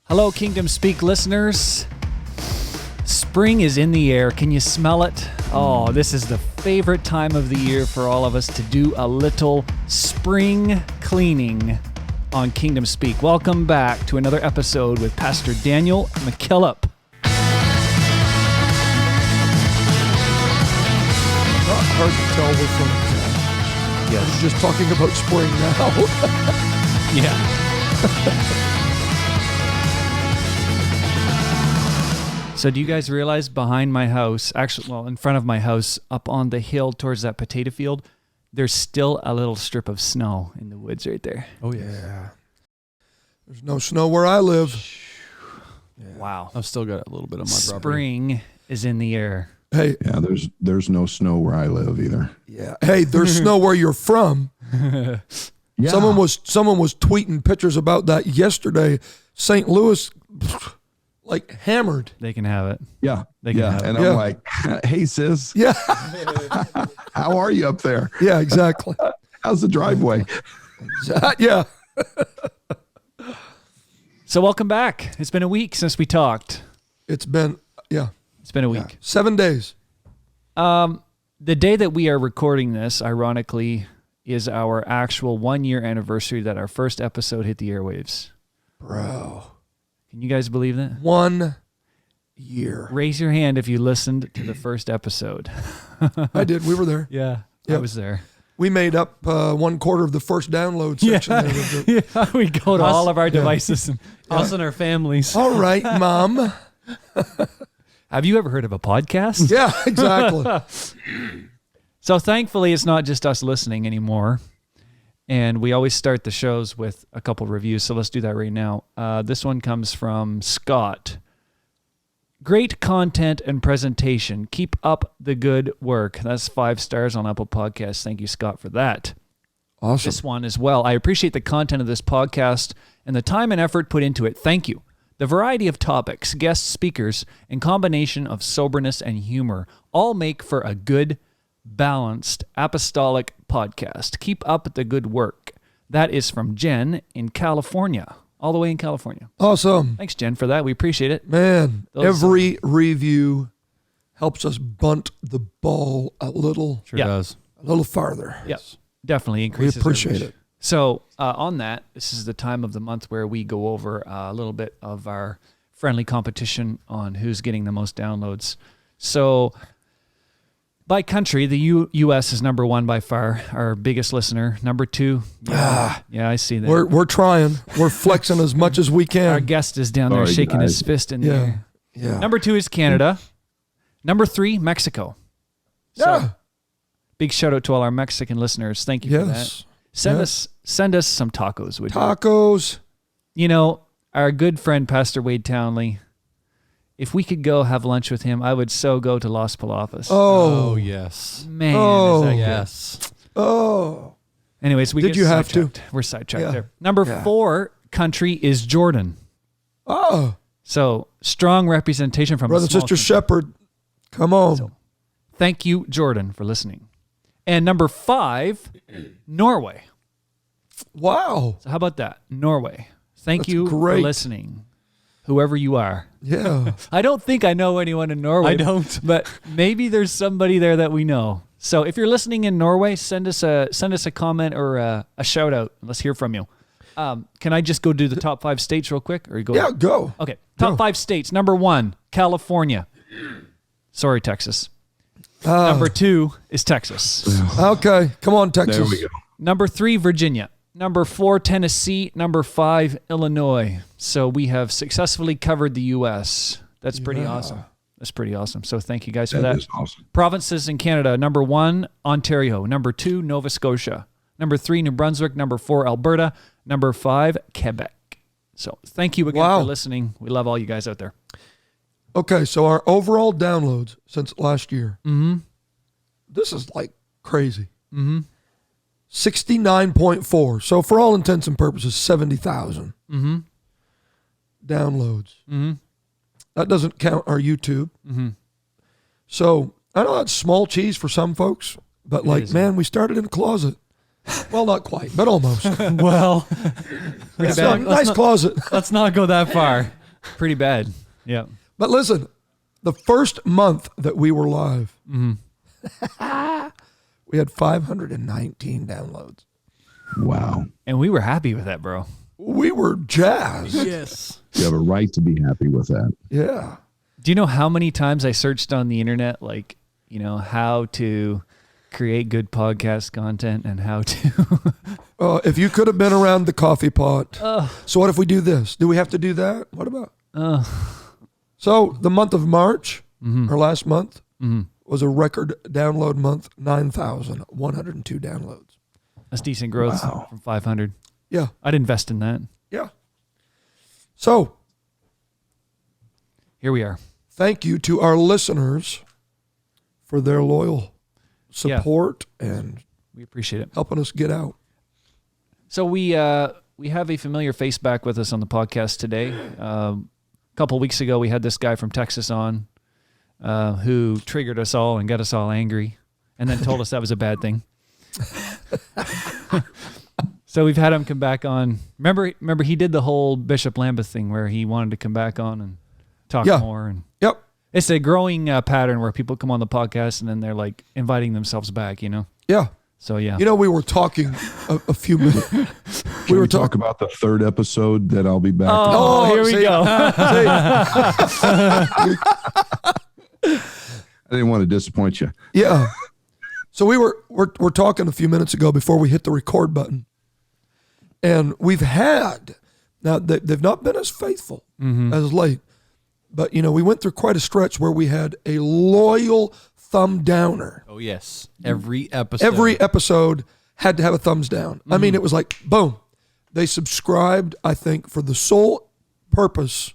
Hello, Kingdom Speak listeners. Spring is in the air. Can you smell it? Oh, this is the favorite time of the year for all of us to do a little spring cleaning on Kingdom Speak. Welcome back to another episode with Pastor Daniel McKillop. Not hard to tell we're from Yes. we're just talking about spring now. Yeah. So do you guys realize behind my house, actually, well, in front of my house, up on the hill towards that potato field, there's still a little strip of snow in the woods right there. Oh, yeah. There's no snow where I live. Yeah. Wow. I've still got a little bit of my Spring is in the air. Hey. Yeah, there's no snow where I live either. Yeah. Hey, there's snow where you're from. Yeah. Someone was tweeting pictures about that yesterday. St. Louis, like hammered. They can have it. Yeah. They can have it. And I'm like, hey, sis. Yeah. How are you up there? Yeah, exactly. How's the driveway? Yeah. So welcome back. It's been a week since we talked. It's been a week. 7 days. The day that we are recording this, ironically, is our actual 1 year anniversary that our first episode hit the airwaves. Bro. Can you guys believe that? 1 year. Raise your hand if you listened to the first episode. I did. We were there. Yeah, I Yep. was there. We made up 1/4 of the first download section. Yeah, we go to all of our devices. And, Us and our families. All right, Mom. have you ever heard of a podcast? Yeah, exactly. So thankfully, it's not just us listening anymore. And we always start the shows with a couple reviews. So let's do that right now. This one comes from Scott. Great content and presentation. Keep up the good work. That's 5 stars on Apple Podcasts. Thank you, Scott, for that. Awesome. This one as well. I appreciate the content of this podcast and the time and effort put into it. Thank you. The variety of topics, guest speakers, and combination of soberness and humor all make for a good, balanced, apostolic podcast. Keep up the good work. That is from Jen in California, all the way in California. Awesome. Thanks, Jen, for that. We appreciate it. Man, Those, every review helps us bunt the ball a little Sure does. farther. Yes, definitely We increases. our appreciate reach. it. So on that, this is the time of the month where we go over a little bit of our friendly competition on who's getting the most downloads. So by country, the U.S. is number 1 by far, our biggest listener. Number 2, yeah, I see that. We're trying. We're flexing as much as we Our can. guest is down there Sorry, shaking his guys. fist in the Yeah. air. Yeah. Number 2 is Canada. Number 3, Mexico. So, Yeah. big shout out to all our Mexican listeners. Thank you for that. Yes. Send Yes. us some tacos, would you? Tacos. You know, our good friend Pastor Wade Townley, if we could go have lunch with him, I would so go to Los Palapas. Oh. yes. Man, Oh. is that good. Yes. Oh. Anyways, we Did get you have to? sidetracked. We're sidetracked Yeah. there. Number Yeah. 4 country is Jordan. Oh. So strong representation from Brother a and small Sister country. Shepherd. Come on. So, thank you, Jordan, for listening. And number 5, Norway. Wow. So how about that? Norway. Thank That's you for great. listening, whoever you are. Yeah. I don't think I know anyone in Norway. I don't. But maybe there's somebody there that we know. So if you're listening in Norway, send us a comment or a shout out. Let's hear from you. Can I just go do the top 5 states real quick? Or go? Yeah, go. Okay. Top Go. 5 states. Number 1, California. Sorry, Texas. Number 2 is Texas. Okay. Come on, Texas. There we go. Number 3, Virginia. Number 4, Tennessee. Number 5, Illinois. So we have successfully covered the U.S. That's pretty awesome. That's pretty awesome. So thank you guys for That that. is awesome. Provinces in Canada. Number 1, Ontario. Number 2, Nova Scotia. Number 3, New Brunswick. Number 4, Alberta. Number 5, Quebec. So thank you again Wow. for listening. We love all you guys out there. Okay, so our overall downloads since last year. Mm-hmm. This is like crazy. 69.4. So for all intents and purposes, 70,000 downloads. That doesn't count our YouTube. So I know that's small cheese for some folks, but is. man, we started in a closet. Well, not quite, but almost. Well, It's a nice closet. let's not go that far. Pretty bad. Yeah. But listen, the first month that we were live, we had 519 downloads. Wow. And we were happy with that, bro. We were jazzed. Yes. You have a right to be happy with that. Yeah. Do you know how many times I searched on the internet, like, how to create good podcast content and how to... If you could have been around the coffee pot. So what if we do this? Do we have to do that? What about? So the month of March, or last month, was a record download month, 9,102 downloads. That's decent growth from 500. Yeah. I'd invest in that. Yeah. So Here we are. thank you to our listeners for their loyal support and We appreciate it. helping us get out. So we have a familiar face back with us on the podcast today. A couple weeks ago, we had this guy from Texas on who triggered us all and got us all angry and then told us that was a bad thing. So we've had him come back on. Remember he did the whole Bishop Lambeth thing where he wanted to come back on and talk more. And Yep. it's a growing pattern where people come on the podcast and then they're like inviting themselves back, Yeah. So yeah. We were talking a few minutes. We were talking about the third episode that I'll be back. Oh, here we go. I didn't want to disappoint you. Yeah. So we're talking a few minutes ago before we hit the record button. And we've had, now they've not been as faithful as late, but we went through quite a stretch where we had a loyal thumb downer. Oh, yes. Every episode. Every episode had to have a thumbs down. I mean, it was like, boom. They subscribed, I think, for the sole purpose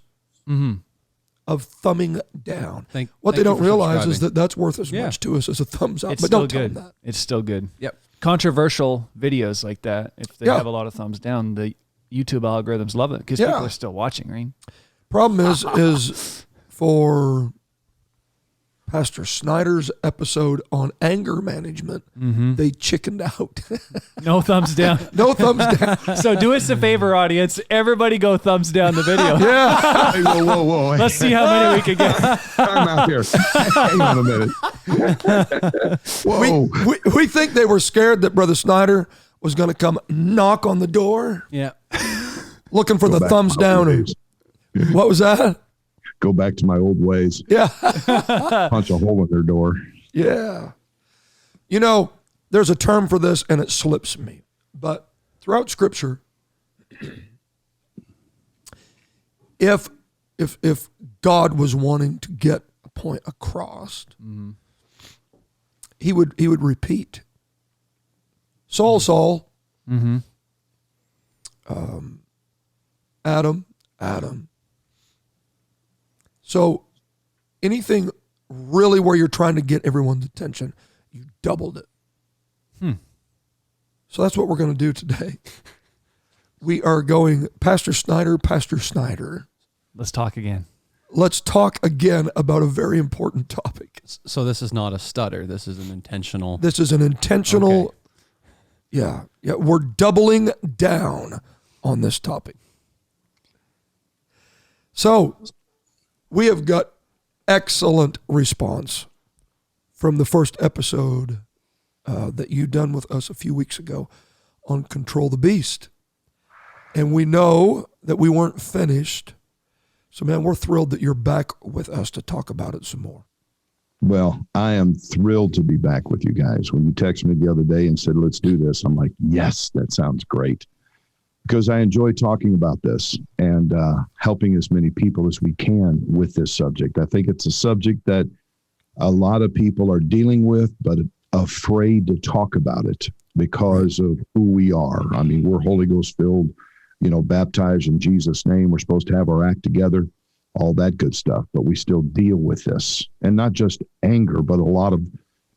of thumbing down. What they thank you don't for realize is subscribing. that's worth as much to us as a thumbs up. It's But still don't tell good. them that. It's still good. Yep. Controversial videos like that, if they Yeah. have a lot of thumbs down, the YouTube algorithms love it because Yeah. people are still watching, right? Problem is for Pastor Snyder's episode on anger management, they chickened out. No thumbs down. No thumbs down. So do us a favor, audience. Everybody go thumbs down the video. Yeah. Hey, whoa. Let's see how many we can get. Time out here. Hang on a minute. Whoa. We think they were scared that Brother Snyder was going to come knock on the door Yeah. looking for Go the back thumbs to my old down. ways. What was that? Go back to my old ways. Yeah. Punch a hole in their door. Yeah. There's a term for this and it slips me. But throughout Scripture, if God was wanting to get a point across, he would repeat. Saul, Saul. Adam, Adam. So anything really where you're trying to get everyone's attention, you doubled it. So that's what we're going to do today. We are going, Pastor Snyder. Let's talk again. Let's talk again about a very important topic. So this is not a stutter. This is an intentional. This is an intentional, Okay. yeah, we're doubling down on this topic. So we have got excellent response from the first episode that you done with us a few weeks ago on Control the Beast. And we know that we weren't finished. So, man, we're thrilled that you're back with us to talk about it some more. Well, I am thrilled to be back with you guys. When you texted me the other day and said, let's do this, I'm like, yes, that sounds great. Because I enjoy talking about this and helping as many people as we can with this subject. I think it's a subject that a lot of people are dealing with, but afraid to talk about it because of who we are. I mean, we're Holy Ghost filled, baptized in Jesus' name. We're supposed to have our act together, all that good stuff, but we still deal with this. And not just anger, but a lot of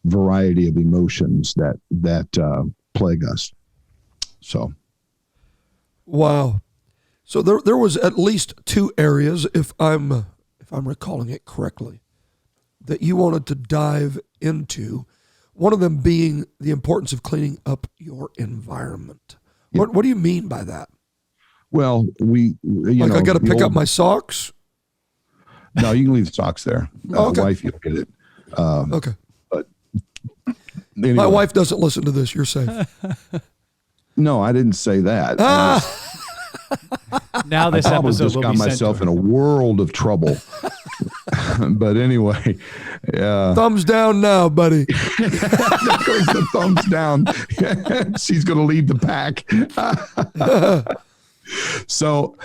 variety of emotions that plague us. So. Wow. So there was at least two areas, if I'm recalling it correctly, that you wanted to dive into. One of them being the importance of cleaning up your environment. Yep. What do you mean by that? Well, Like I got to pick up my socks? No, you can leave the socks there. Okay. Wife, you'll get it. Okay. But anyway. My wife doesn't listen to this. You're safe. No, I didn't say that. Now this I probably episode just will got be sent myself to in a world of trouble. But anyway, Thumbs down now, buddy. there goes the thumbs down. She's going to lead the pack. So,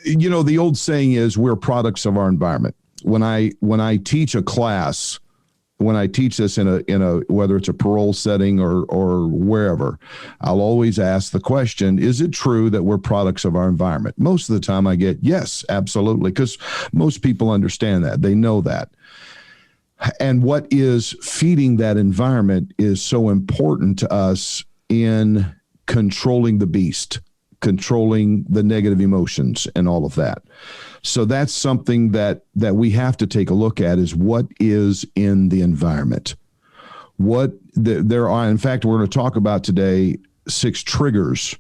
the old saying is we're products of our environment. When I teach a class, when I teach this in a whether it's a parole setting or wherever, I'll always ask the question, is it true that we're products of our environment? Most of the time I get, yes, absolutely, because most people understand that. They know that. And what is feeding that environment is so important to us in controlling the beast, controlling the negative emotions and all of that. So that's something that we have to take a look at, is what is in the environment. There are, in fact, we're going to talk about today 6 triggers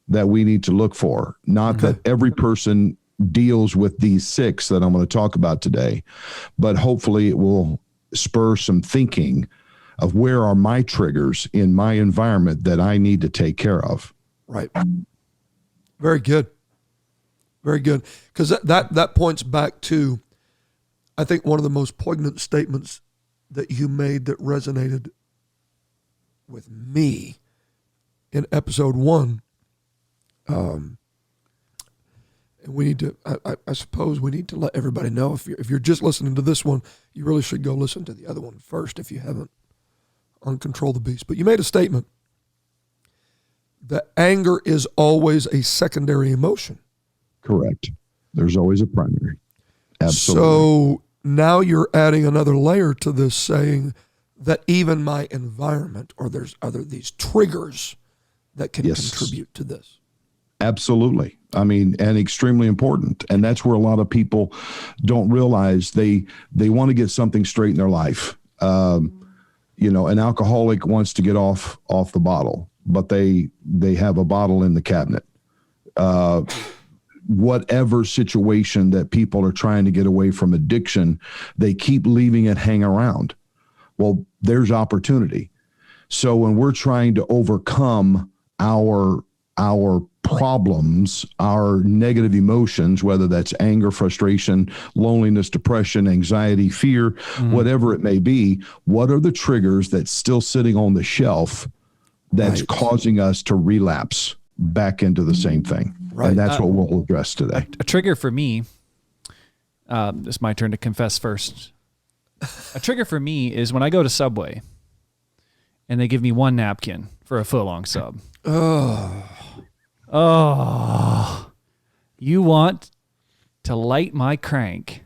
that we need to look for. Not that every person deals with these 6 that I'm going to talk about today, but hopefully it will spur some thinking of where are my triggers in my environment that I need to take care of. Right. Very good. Very good. Because that points back to, I think, one of the most poignant statements that you made that resonated with me in episode 1. And we need to, I suppose we need to let everybody know, if you're just listening to this one, you really should go listen to the other one first if you haven't, on Control the Beast. But you made a statement that anger is always a secondary emotion. Correct. There's always a primary. Absolutely. So now you're adding another layer to this, saying that even my environment, or there's these triggers that can contribute to this. Absolutely. I mean, and extremely important. And that's where a lot of people don't realize they want to get something straight in their life. An alcoholic wants to get off the bottle, but they have a bottle in the cabinet. Whatever situation that people are trying to get away from addiction, they keep leaving it hang around. Well, there's opportunity. So when we're trying to overcome our problems, our negative emotions, whether that's anger, frustration, loneliness, depression, anxiety, fear, whatever it may be, what are the triggers that's still sitting on the shelf that's causing us to relapse back into the same thing? Right. And that's what we'll address today. A trigger for me, it's my turn to confess first. A trigger for me is when I go to Subway and they give me 1 napkin for a foot-long sub. Oh, you want to light my crank.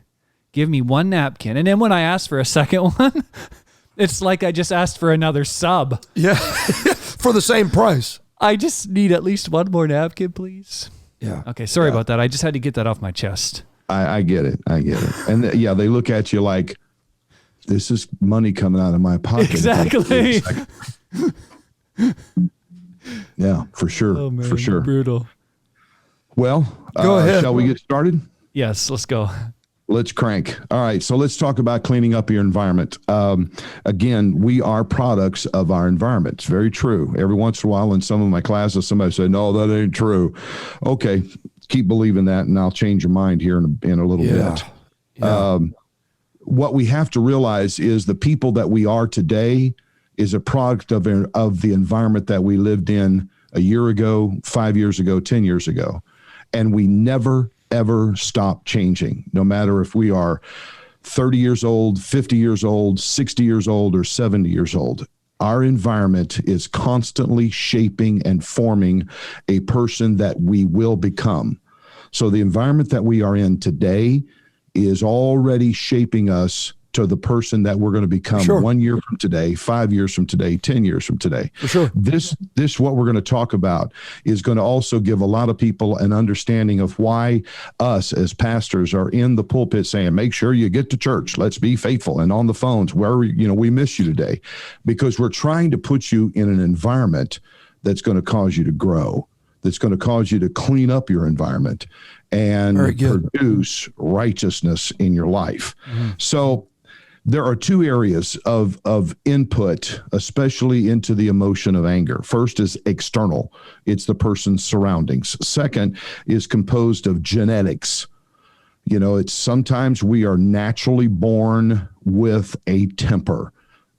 Give me 1 napkin. And then when I ask for a second one, it's like I just asked for another sub. Yeah, for the same price. I just need at least 1 more napkin, please. Yeah. Okay, sorry about that. I just had to get that off my chest. I get it. And they look at you like, this is money coming out of my pocket. Exactly. Yeah, for sure. Oh, man, for sure. Brutal. Well, go ahead. Shall we get started? Yes, let's go. Let's crank. All right. So let's talk about cleaning up your environment. Again, we are products of our environment. It's very true. Every once in a while in some of my classes, somebody said, no, that ain't true. Okay. Keep believing that, and I'll change your mind here in a little bit. Yeah. What we have to realize is the people that we are today is a product of the environment that we lived in a year ago, 5 years ago, 10 years ago. And we never, ever stop changing, no matter if we are 30 years old, 50 years old, 60 years old, or 70 years old. Our environment is constantly shaping and forming a person that we will become. So the environment that we are in today is already shaping us to the person that we're going to become 1 year from today, 5 years from today, 10 years from today. For sure. This what we're going to talk about is going to also give a lot of people an understanding of why us as pastors are in the pulpit saying, make sure you get to church. Let's be faithful. And on the phones where, we miss you today, because we're trying to put you in an environment that's going to cause you to grow, that's going to cause you to clean up your environment and Very good. produce righteousness in your life. So there are two areas of input, especially into the emotion of anger. First is external. It's the person's surroundings. Second is composed of genetics. You know, it's sometimes we are naturally born with a temper.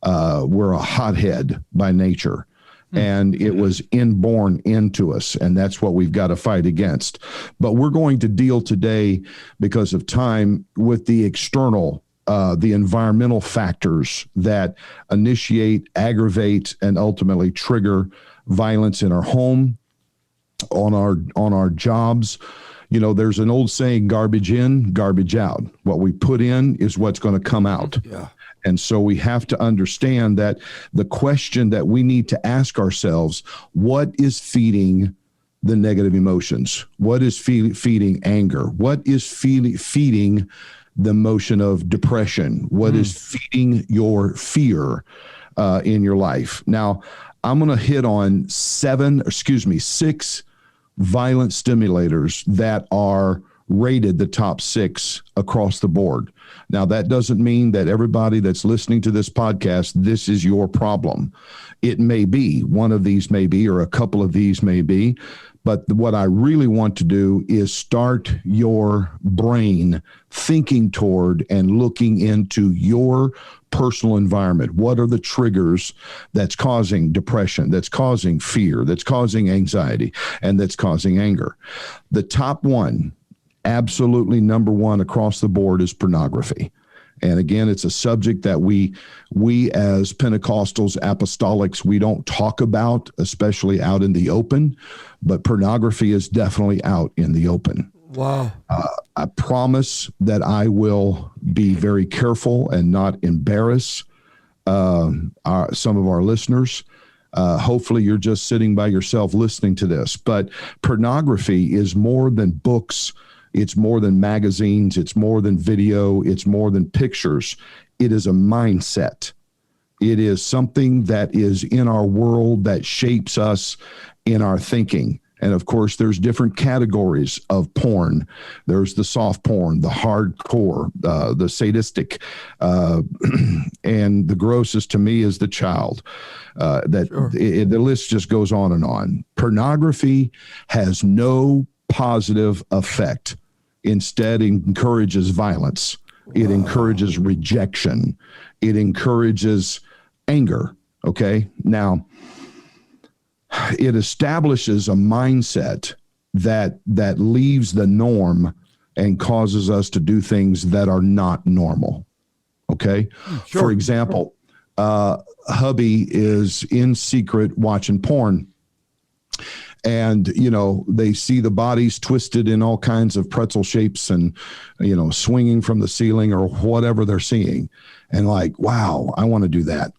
We're a hothead by nature. And it was inborn into us, and that's what we've got to fight against. But we're going to deal today, because of time, with the external, the environmental factors that initiate, aggravate, and ultimately trigger violence in our home, on our jobs. You know, there's an old saying, garbage in, garbage out. What we put in is what's going to come out. Yeah. And so we have to understand that the question that we need to ask ourselves, what is feeding the negative emotions? What is feeding anger? What is feeding the emotion of depression? What is feeding your fear in your life? Now, I'm going to hit on 6 violent stimulators that are rated the top 6 across the board. Now, that doesn't mean that everybody that's listening to this podcast, this is your problem. It may be, one of these may be, or a couple of these may be. But what I really want to do is start your brain thinking toward and looking into your personal environment. What are the triggers that's causing depression, that's causing fear, that's causing anxiety, and that's causing anger? The top one, absolutely number one across the board, is pornography. And again, it's a subject that we as Pentecostals, apostolics, we don't talk about, especially out in the open, but pornography is definitely out in the open. Wow. I promise that I will be very careful and not embarrass some of our listeners. Hopefully you're just sitting by yourself listening to this, but pornography is more than books. It's more than magazines. It's more than video. It's more than pictures. It is a mindset. It is something that is in our world that shapes us in our thinking. And of course, there's different categories of porn. There's the soft porn, the hardcore, the sadistic, and the grossest to me is the child. The list just goes on and on. Pornography has no positive effect. Instead, it encourages violence. It encourages rejection. It encourages anger. Okay. Now, it establishes a mindset that leaves the norm and causes us to do things that are not normal. Okay. Sure. For example, hubby is in secret watching porn. And, you know, they see the bodies twisted in all kinds of pretzel shapes and, you know, swinging from the ceiling or whatever they're seeing. And like, wow, I want to do that.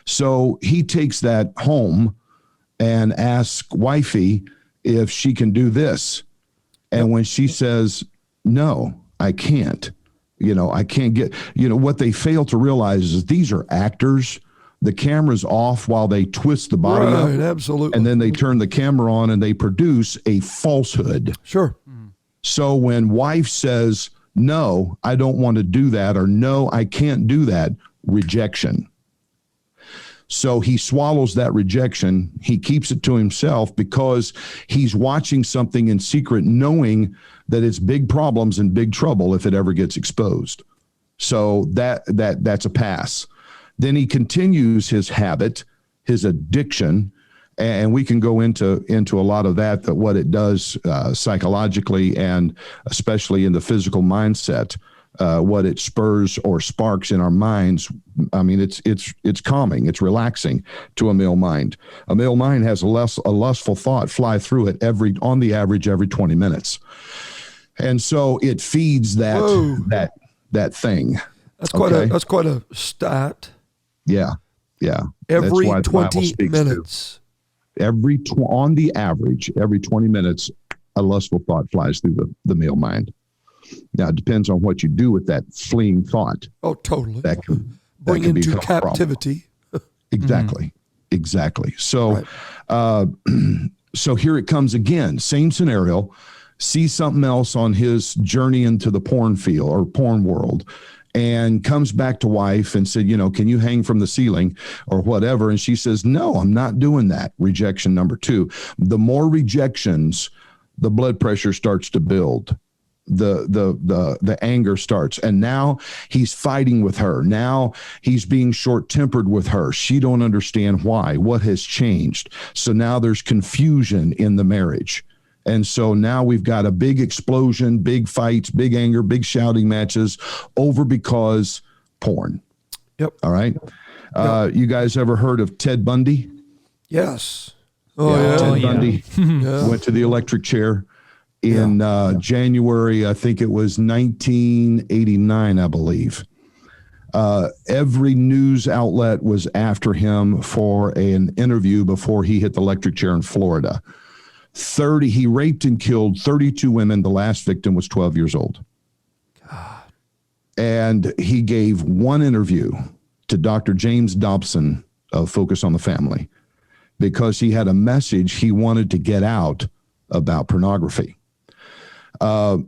So he takes that home and asks wifey if she can do this. And when she says, no, I can't, you know, I can't get, you know, what they fail to realize is these are actors. The camera's off while they twist the body up. Absolutely. And then they turn the camera on and they produce a falsehood. Sure. So when wife says, no, I don't want to do that, or no, I can't do that, rejection. So he swallows that rejection. He keeps it to himself because he's watching something in secret, knowing that it's big problems and big trouble if it ever gets exposed. So that's a pass. Then he continues his habit, his addiction, and we can go into a lot of that what it does psychologically and especially in the physical mindset, what it spurs or sparks in our minds. I mean, it's calming, it's relaxing to a male mind. A male mind has a lustful thought fly through it on the average every 20 minutes, and so it feeds that thing. That's quite a stat. Yeah. Every 20 minutes. On the average, every 20 minutes, a lustful thought flies through the male mind. Now, it depends on what you do with that fleeing thought. Oh, totally. That can bring into captivity. Exactly. So So here it comes again, same scenario, sees something else on his journey into the porn field or porn world, and comes back to wife and said, can you hang from the ceiling or whatever? And she says, no, I'm not doing that. Rejection number 2. The more rejections, the blood pressure starts to build. The anger starts, and now he's fighting with her. Now he's being short-tempered with her. She don't understand why. What has changed? So now there's confusion in the marriage. And so now we've got a big explosion, big fights, big anger, big shouting matches over because porn. Yep. All right. You guys ever heard of Ted Bundy? Yes. Oh, yeah. Ted Bundy went to the electric chair in January, I think it was 1989, I believe. Every news outlet was after him for an interview before he hit the electric chair in Florida. He raped and killed 32 women. The last victim was 12 years old. God. And he gave one interview to Dr. James Dobson of Focus on the Family because he had a message he wanted to get out about pornography. I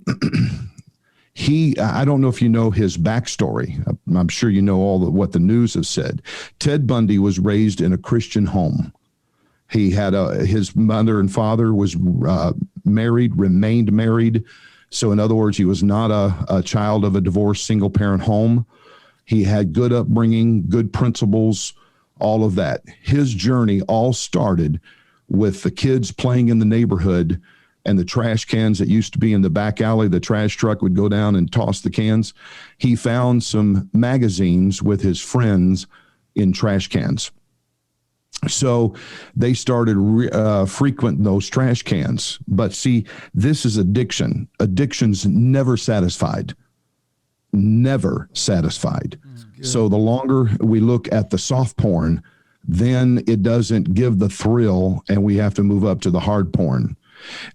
don't know if you know his backstory. I'm sure you know what the news has said. Ted Bundy was raised in a Christian home. He had his mother and father was married, remained married. So in other words, he was not a child of a divorced single parent home. He had good upbringing, good principles, all of that. His journey all started with the kids playing in the neighborhood and the trash cans that used to be in the back alley. The trash truck would go down and toss the cans. He found some magazines with his friends in trash cans. So they started frequenting those trash cans. But see, this is addiction. Addiction's never satisfied. Never satisfied. So the longer we look at the soft porn, then it doesn't give the thrill, and we have to move up to the hard porn.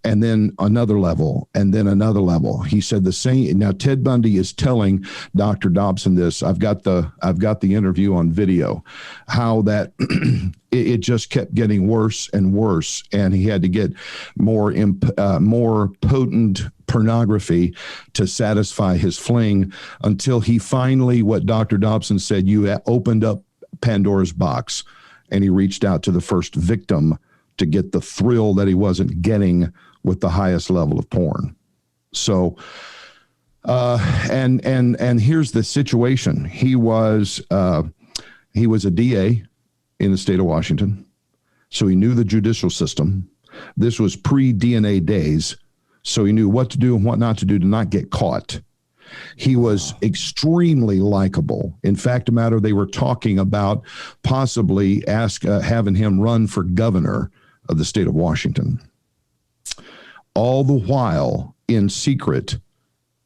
And then another level, and then another level. He said the same. Now Ted Bundy is telling Dr. Dobson this. I've got the interview on video, how that it just kept getting worse and worse, and he had to get more potent pornography to satisfy his fling until he finally, what Dr. Dobson said, you opened up Pandora's box, and he reached out to the first victim to get the thrill that he wasn't getting with the highest level of porn. So, and here's the situation. He was a DA in the state of Washington. So he knew the judicial system. This was pre-DNA days. So he knew what to do and what not to do to not get caught. He was extremely likable. In fact, they were talking about possibly having him run for governor of the state of Washington. All the while, in secret,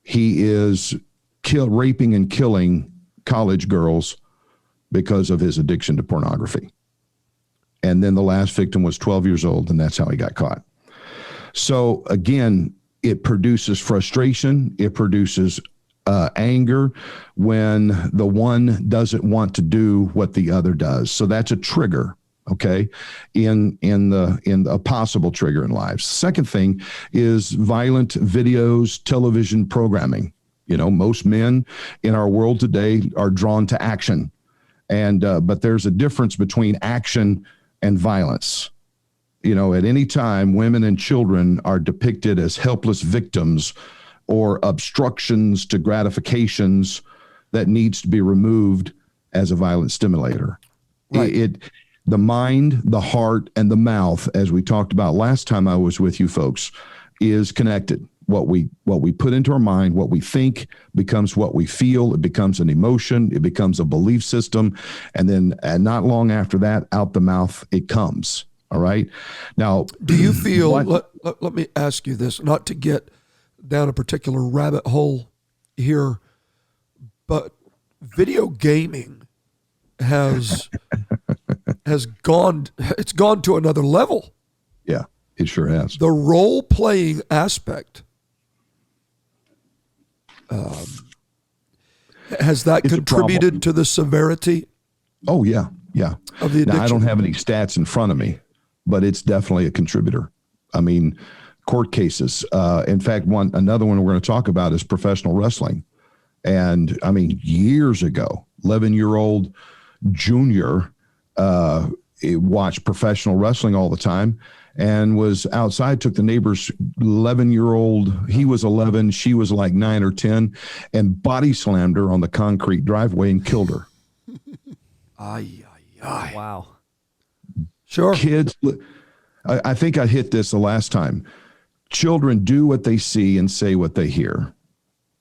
he is raping and killing college girls because of his addiction to pornography. And then the last victim was 12 years old, and that's how he got caught. So again, it produces frustration. It produces anger when the one doesn't want to do what the other does. So that's a trigger. Okay, in a possible trigger in lives. Second thing is violent videos, television programming. Most men in our world today are drawn to action, but there's a difference between action and violence. At any time, women and children are depicted as helpless victims or obstructions to gratifications that needs to be removed as a violent stimulator. Right. The mind, the heart, and the mouth, as we talked about last time I was with you folks, is connected. What we put into our mind, what we think becomes what we feel. It becomes an emotion. It becomes a belief system. And then not long after that, out the mouth, it comes. All right. Now, do you feel, let me ask you this, not to get down a particular rabbit hole here, but video gaming has gone to another level. Yeah, it sure has. The role-playing aspect, has that contributed to the severity? Oh, yeah. Of the addiction? Now, I don't have any stats in front of me, but it's definitely a contributor. I mean, court cases. In fact, another one we're going to talk about is professional wrestling. And I mean, years ago, 11-year-old junior watched professional wrestling all the time and was outside, took the neighbor's 11-year-old. He was 11. She was like 9 or 10, and body slammed her on the concrete driveway and killed her. Ay, ay, ay. Wow. Sure. Kids, I think I hit this the last time. Children do what they see and say what they hear.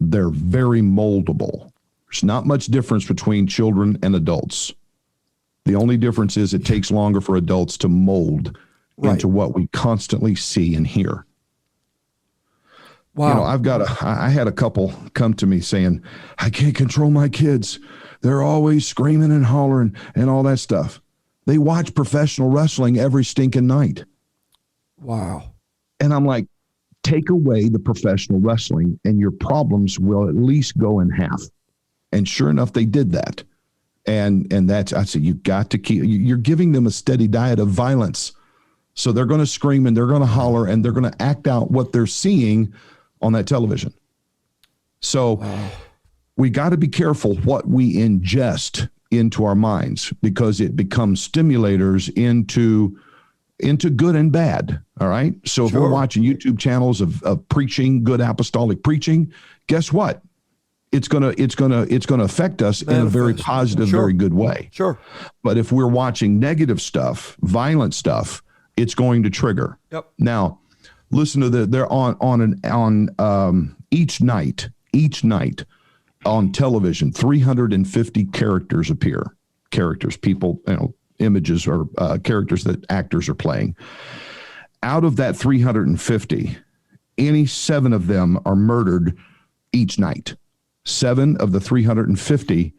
They're very moldable. There's not much difference between children and adults. The only difference is it takes longer for adults to mold into what we constantly see and hear. Wow. You know, I had a couple come to me saying, I can't control my kids. They're always screaming and hollering and all that stuff. They watch professional wrestling every stinking night. Wow. And I'm like, take away the professional wrestling and your problems will at least go in half. And sure enough, they did that. And that's, I said, you got to keep, you're giving them a steady diet of violence. So they're going to scream and they're going to holler and they're going to act out what they're seeing on that television. So we got to be careful what we ingest into our minds, because it becomes stimulators into good and bad. All right. So if we're watching YouTube channels of preaching, good apostolic preaching, guess what? It's going to affect us in a very positive, very good way. Sure. But if we're watching negative stuff, violent stuff, it's going to trigger. Yep. Now, listen to they're on each night on television, 350 characters appear. Characters, people, images or characters that actors are playing. Out of that 350, any 7 of them are murdered each night. 7 of the 350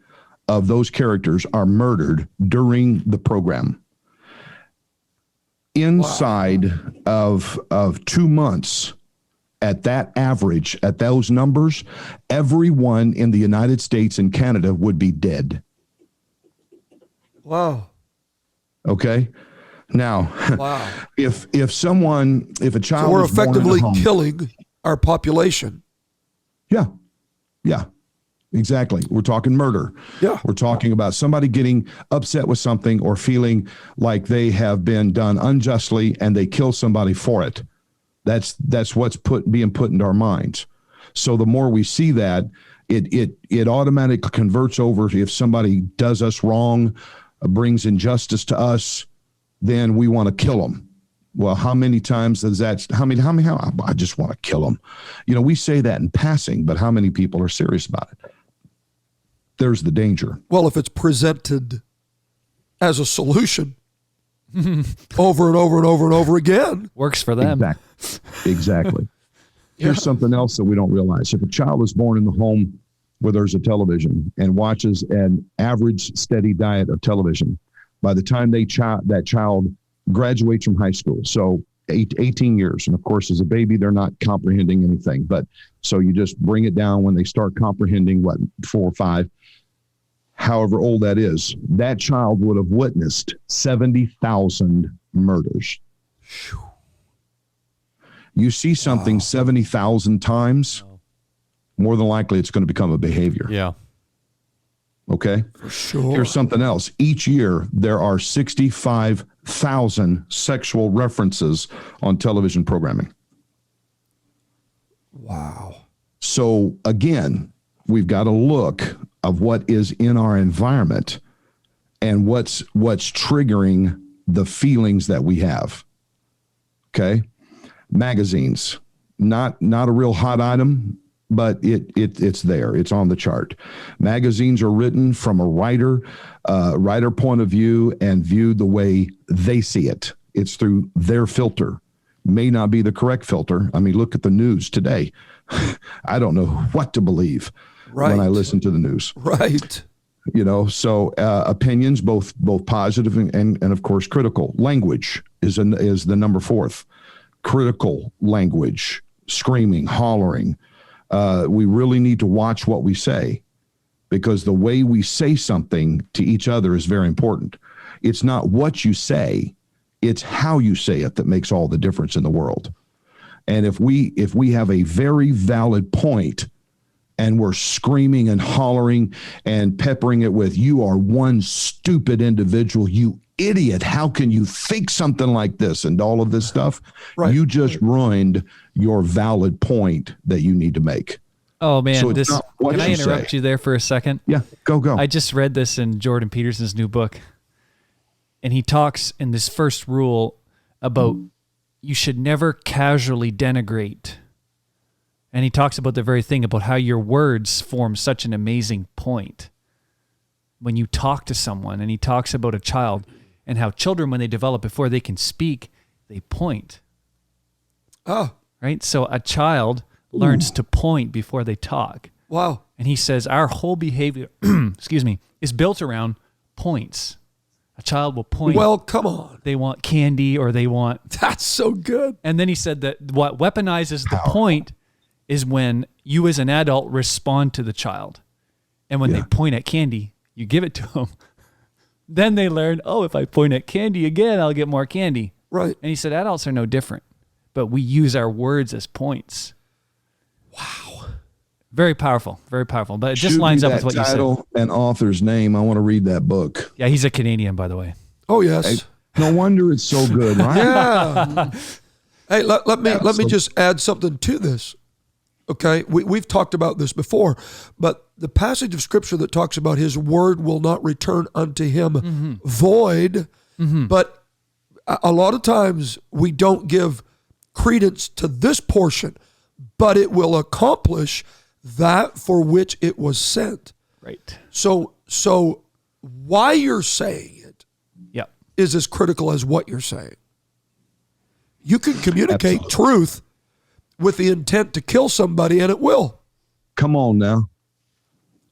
of those characters are murdered during the program. Inside of 2 months, at that average, at those numbers, everyone in the United States and Canada would be dead. Wow. Okay. Now, if a child, so we're is born in a effectively home, killing our population. Yeah, exactly. We're talking murder. Yeah. We're talking about somebody getting upset with something or feeling like they have been done unjustly and they kill somebody for it. That's what's being put into our minds. So the more we see that, it automatically converts over. If somebody does us wrong, brings injustice to us, then we want to kill them. Well, how many times does that, how I just want to kill them. We say that in passing, but how many people are serious about it? There's the danger. Well, if it's presented as a solution over and over and over and over again. Works for them. Exactly. Here's something else that we don't realize. If a child is born in the home where there's a television and watches an average steady diet of television, by the time that child graduates from high school, so 18 years, and of course as a baby they're not comprehending anything, but so you just bring it down when they start comprehending 4 or 5, however old that is, that child would have witnessed 70,000 murders. You see something 70,000 times, more than likely it's going to become a behavior. Yeah. Okay. For sure. Here's something else. Each year, there are 65,000 sexual references on television programming. Wow. So again, we've got to look of what is in our environment and what's triggering the feelings that we have. Okay. Magazines, not a real hot item, but it's there. It's on the chart. Magazines are written from a writer point of view and viewed the way they see it. It's through their filter. May not be the correct filter. I mean, look at the news today. I don't know what to believe when I listen to the news. Right. So opinions, both positive and of course critical. Language is the number 4th. Critical language, screaming, hollering. We really need to watch what we say, because the way we say something to each other is very important. It's not what you say, It's how you say it that makes all the difference in the world. And if we have a very valid point and we're screaming and hollering and peppering it with, you are one stupid individual, you idiot, how can you think something like this, and all of this stuff, Right. you just ruined your valid point that you need to make. Oh man, So it's not what can I you interrupt say. you there for a second? Yeah, go. I just read this in Jordan Peterson's new book, and he talks in this first rule about you should never casually denigrate. And he talks about the very thing about how your words form such an amazing point when you talk to someone. And he talks about a child and how children, when they develop, before they can speak, they point. Oh, Right? So a child learns to point before they talk. wow. And he says our whole behavior, excuse me, is built around points. A child will point. Well, come on. They want candy or they want. That's so good. And then he said that what weaponizes the point is when you as an adult respond to the child. And when they point at candy, you give it to them. Then they learn, oh, if I point at candy again, I'll get more candy. Right. And he said adults are no different, but we use our words as points. Wow. Very powerful, very powerful. But it just Shoot lines me up with that what you said. title and author's name. I want to read that book. Yeah, he's a Canadian, by the way. Oh, yes. No wonder it's so good, right? Yeah. Hey, let me just add something to this. Okay, we've talked about this before, but the passage of Scripture that talks about His word will not return unto Him void, but a lot of times we don't give credence to this portion, but it will accomplish that for which it was sent. Right. So why you're saying it Yep. is as critical as what you're saying. You can communicate truth with the intent to kill somebody, and it will. Come on now.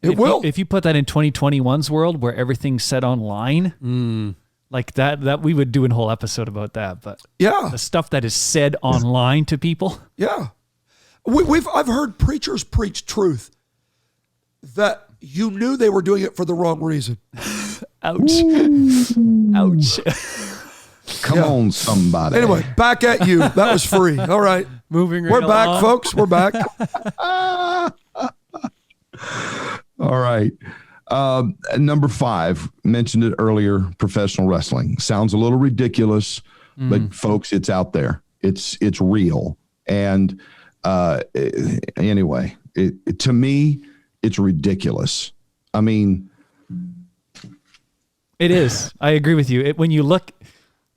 It will. If you put that in 2021's world where everything's said online, like that we would do a whole episode about that. But Yeah. the stuff that is said online to people, Yeah. I've heard preachers preach truth that you knew they were doing it for the wrong reason. ouch, ouch. Come on, somebody. Anyway, back at you. That was free. All right. Moving right We're back, along. folks. We're back. All right. Number 5, mentioned it earlier, professional wrestling. Sounds a little ridiculous, but folks, it's out there. It's real. And anyway, to me, it's ridiculous. I mean, It is. I agree with you. When you look,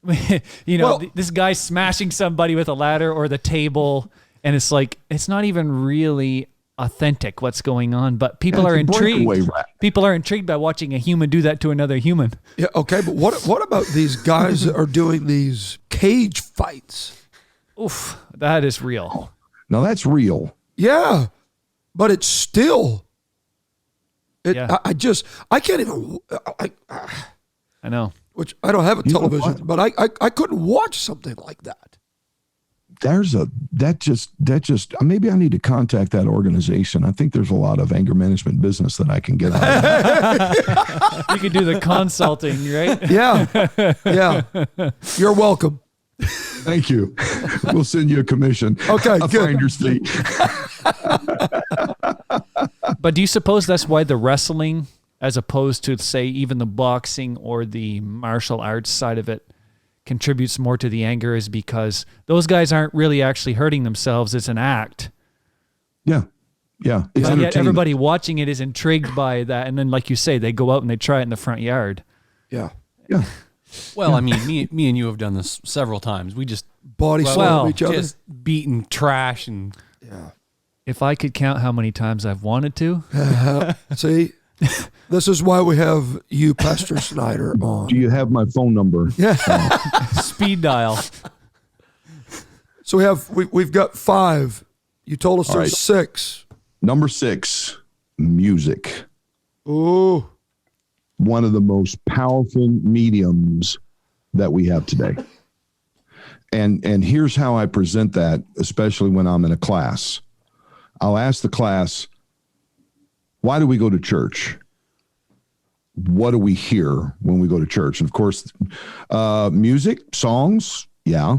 Well- this guy's smashing somebody with a ladder or the table, and it's like, it's not even really authentic what's going on, but people Yeah, are it's a breakaway intrigued. rap. People are intrigued by watching a human do that to another human. Yeah, okay, but what about these guys that are doing these cage fights? Oof, that is real. now that's real. Yeah, but it's still. Yeah. I can't even. I know. Which I don't have a You know television, but I couldn't watch something like that. That just maybe I need to contact that organization. I think there's a lot of anger management business that I can get out of. You could do the consulting, right? Yeah, yeah. You're welcome. Thank you. We'll send you a commission. Okay, a good. finder's fee. But do you suppose that's why the wrestling, as opposed to, say, even the boxing or the martial arts side of it, contributes more to the anger, is because those guys aren't really actually hurting themselves. It's an act. Yeah. It's But yet entertainment. everybody watching it is intrigued by that. And then, like you say, they go out and they try it in the front yard. Yeah, Yeah. Well, I mean, me and you have done this several times. We just body slam each other. just beating trash and Yeah. If I could count how many times I've wanted to, See, this is why we have you, Pastor Snyder, on. Do you have my phone number? Yeah. speed dial. So we've got 5. You told us All there's right. 6. Number 6, music. Ooh. One of the most powerful mediums that we have today. And here's how I present that, especially when I'm in a class. I'll ask the class, why do we go to church? what do we hear when we go to church? And of course, music, songs, yeah.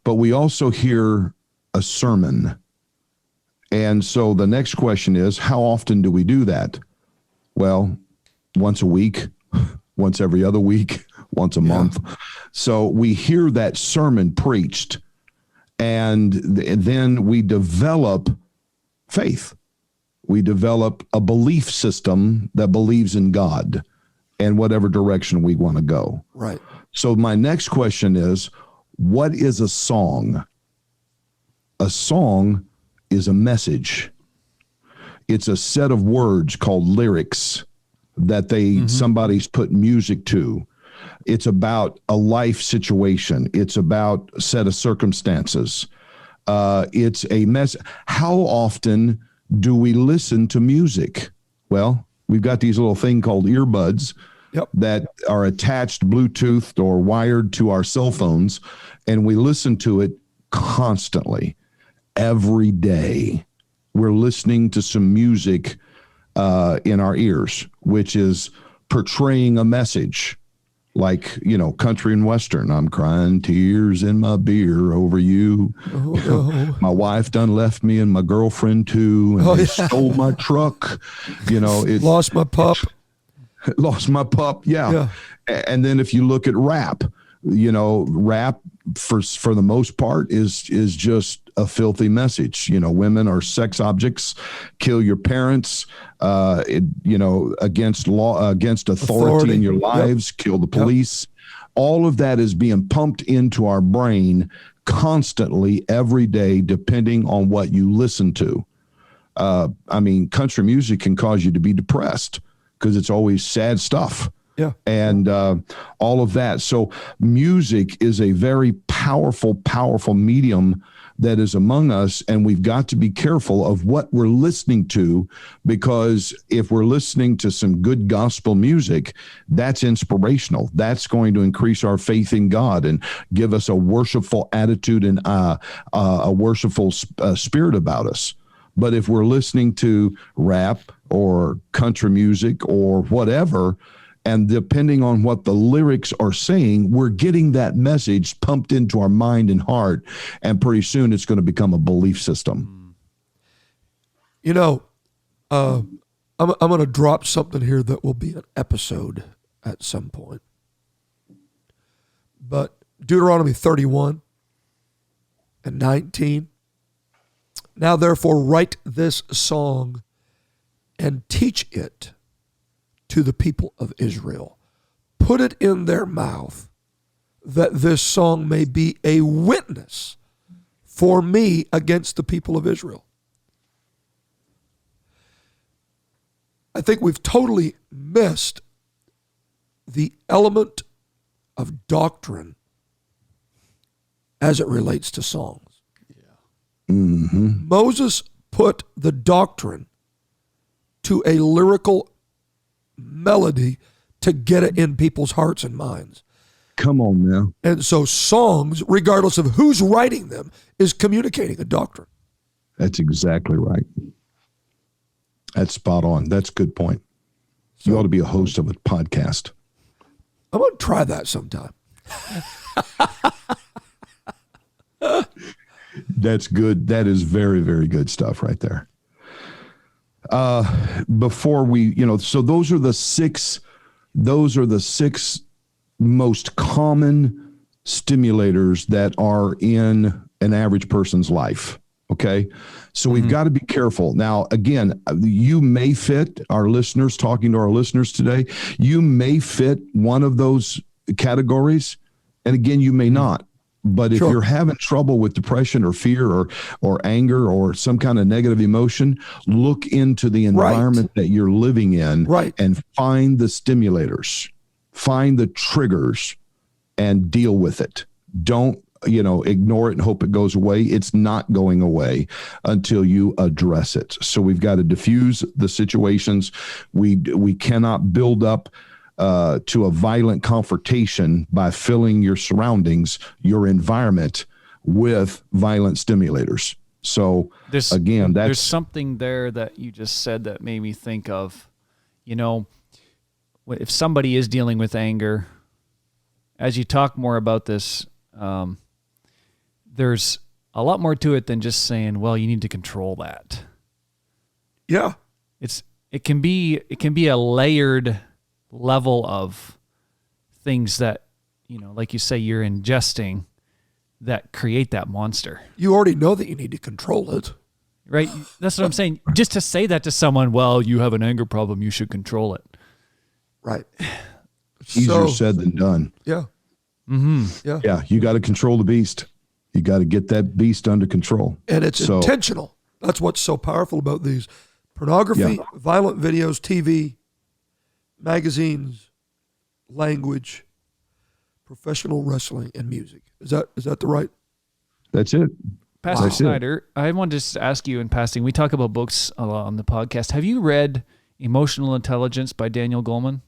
But we also hear a sermon. And so the next question is, how often do we do that? Well, once a week, once every other week, once a month. So we hear that sermon preached, and then we develop faith. We develop a belief system that believes in God and whatever direction we want to go. Right. So my next question is, what is a song? A song is a message. It's a set of words called lyrics that somebody's put music to. It's about a life situation. It's about a set of circumstances. It's a mess. How often do we listen to music? Well, we've got these little thing called earbuds that are attached Bluetooth or wired to our cell phones, and we listen to it constantly. Every day, we're listening to some music in our ears, which is portraying a message like, country and western. I'm crying tears in my beer over you. Oh. My wife done left me and my girlfriend too. And they stole my truck. Lost my pup. Lost my pup. Yeah. And then if you look at rap, rap for the most part is just a filthy message. Women are sex objects, kill your parents, against law, against authority in your lives, kill the police. All of that is being pumped into our brain constantly every day, depending on what you listen to. Country music can cause you to be depressed because it's always sad stuff. Yeah. And all of that. So music is a very powerful, powerful medium that is among us. And we've got to be careful of what we're listening to, because if we're listening to some good gospel music, that's inspirational. That's going to increase our faith in God and give us a worshipful attitude and a worshipful spirit about us. But if we're listening to rap or country music or whatever, and depending on what the lyrics are saying, we're getting that message pumped into our mind and heart, and pretty soon it's going to become a belief system. I'm going to drop something here that will be an episode at some point. But Deuteronomy 31 and 19. Now therefore write this song and teach it to the people of Israel. Put it in their mouth, that this song may be a witness for me against the people of Israel. I think we've totally missed the element of doctrine as it relates to songs. Yeah. Mm-hmm. Moses put the doctrine to a lyrical melody to get it in people's hearts and minds. Come on now. And so songs, regardless of who's writing them, is communicating a doctrine. That's exactly right. That's spot on. That's a good point. You ought to be a host of a podcast. I'm going to try that sometime. That's good. That is very, very good stuff right there. Before we, so those are the six most common stimulators that are in an average person's life. Okay. So we've got to be careful. Now, again, you may fit talking to our listeners today, you may fit one of those categories. And again, you may not. But if you're having trouble with depression or fear or anger or some kind of negative emotion, look into the environment that you're living in and find the stimulators, find the triggers, and deal with it. Don't, ignore it and hope it goes away. It's not going away until you address it. So we've got to diffuse the situations. We cannot build up to a violent confrontation by filling your surroundings, your environment, with violent stimulators. So there's something there that you just said that made me think of, if somebody is dealing with anger, as you talk more about this, there's a lot more to it than just saying, well, you need to control that. Yeah. It can be a layered level of things that, like you say, you're ingesting that create that monster. You already know that you need to control it. Right? That's what I'm saying. Just to say that to someone, well, you have an anger problem, you should control it. Right. Easier said than done. Yeah. Mm-hmm. Yeah. Yeah, you got to control the beast. You got to get that beast under control. And it's intentional. That's what's so powerful about these. Pornography, violent videos, TV, magazines, language, professional wrestling, and music. Is that the right? That's it. Pastor Snyder, I wanted to just ask you in passing, we talk about books a lot on the podcast. Have you read Emotional Intelligence by Daniel Goleman?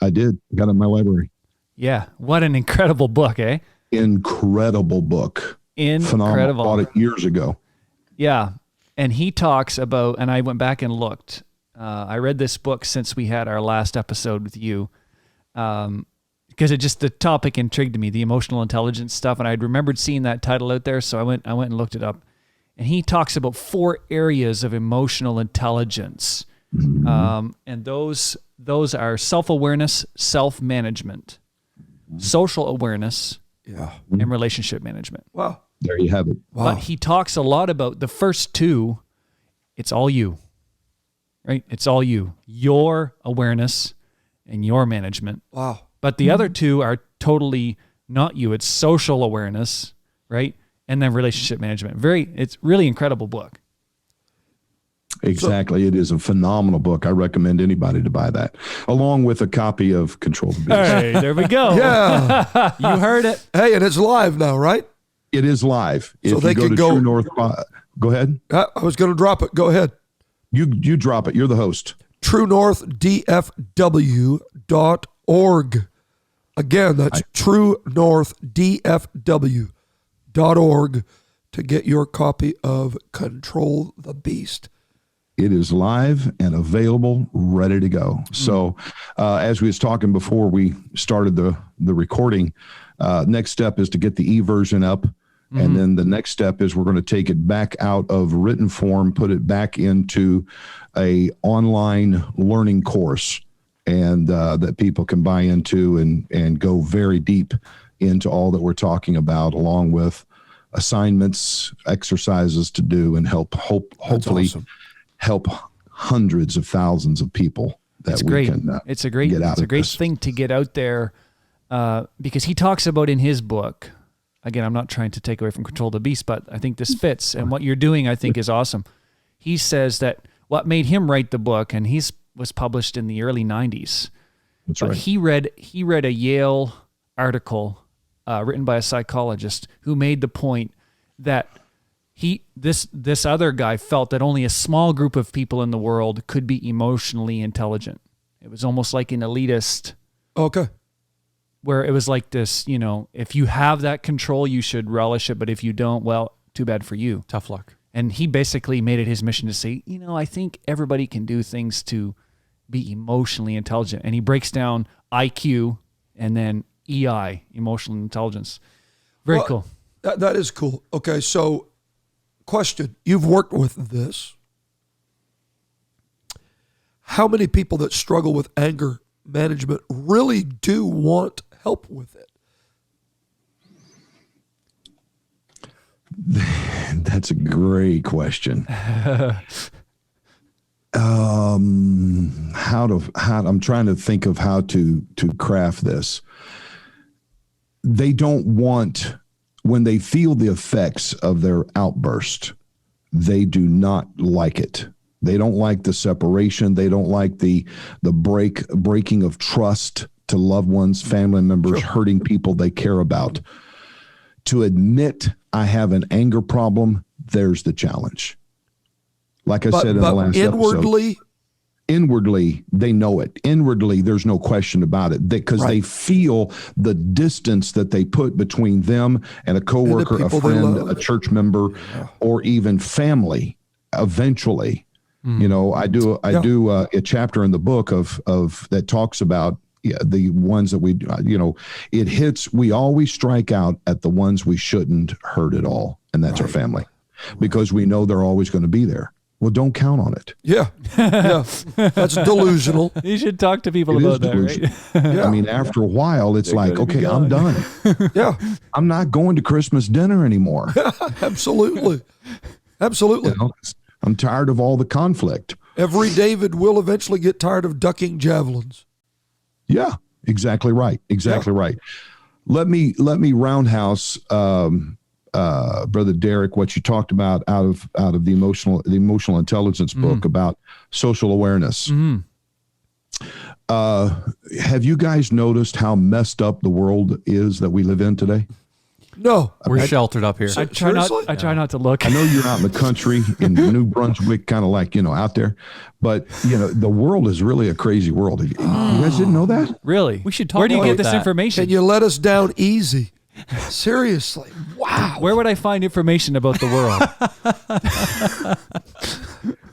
I did. Got it in my library. Yeah. What an incredible book, eh? Incredible book. Phenomenal. Bought it years ago. Yeah. And he talks about, and I went back and looked, I read this book since we had our last episode with you, because the topic intrigued me, the emotional intelligence stuff, and I'd remembered seeing that title out there, so I went and looked it up. And he talks about 4 areas of emotional intelligence, and those are self-awareness, self-management, social awareness, and relationship management. Wow. There you have it. Wow. But he talks a lot about the first 2. It's all you, right? It's all you, your awareness and your management. Wow. But the other 2 are totally not you. It's social awareness, right? And then relationship management. It's really incredible book. Exactly. It is a phenomenal book. I recommend anybody to buy that, along with a copy of Control the Beast. Hey, there we go. Yeah. You heard it. Hey, and it's live now, right? It is live. So if they you go can to go. True North, go ahead. I was going to drop it. Go ahead. You drop it. You're the host. TrueNorthDFW.org. Again, that's TrueNorthDFW.org to get your copy of Control the Beast. It is live and available, ready to go. So as we was talking before we started the recording, next step is to get the e-version up. And then the next step is we're going to take it back out of written form, put it back into a online learning course, and that people can buy into and go very deep into all that we're talking about, along with assignments, exercises to do, and hopefully help hundreds of thousands of people. It's great. It's a great thing to get out there, because he talks about in his book. Again, I'm not trying to take away from Control the Beast, but I think this fits, and what you're doing, I think, is awesome. He says that what made him write the book, and was published in the early 90s. That's right. He read a Yale article written by a psychologist who made the point that this other guy felt that only a small group of people in the world could be emotionally intelligent. It was almost like an elitist. Okay. Where it was like this, if you have that control, you should relish it. But if you don't, well, too bad for you. Tough luck. And he basically made it his mission to say, I think everybody can do things to be emotionally intelligent. And he breaks down IQ and then EI, emotional intelligence. Very cool. That is cool. Okay, so question. You've worked with this. How many people that struggle with anger management really do want help with it? That's a great question. I'm trying to think of how to craft this. They don't want, when they feel the effects of their outburst, they do not like it. They don't like the separation. They don't like the breaking of trust to loved ones, family members, hurting people they care about. To admit I have an anger problem, there's the challenge. Like I said in the last episode. Inwardly, they know it. Inwardly, there's no question about it, because they feel the distance that they put between them and a coworker, a friend, a church member, or even family. Eventually, I do a chapter in the book of that talks about yeah, the ones that we, it hits, we always strike out at the ones we shouldn't hurt at all. And that's our family, because we know they're always going to be there. Well, don't count on it. Yeah. Yeah. That's delusional. You should talk to people It is about that, delusional. right? Yeah. I mean, after a while, it's like, gonna be okay, I'm gone. done. Yeah. I'm not going to Christmas dinner anymore. Absolutely. Absolutely. You know, I'm tired of all the conflict. Every David will eventually get tired of ducking javelins. Yeah, exactly right. Exactly right. Let me roundhouse, Brother Derek, what you talked about out of the emotional intelligence book about social awareness. Have you guys noticed how messed up the world is that we live in today? No. We're sheltered up here. I try not to look. I know you're out in the country in New Brunswick, kind of like, out there, but the world is really a crazy world. You guys didn't know that? Really? We should talk Where do you about get this that. information? Can you let us down easy? Seriously. Wow. Where would I find information about the world?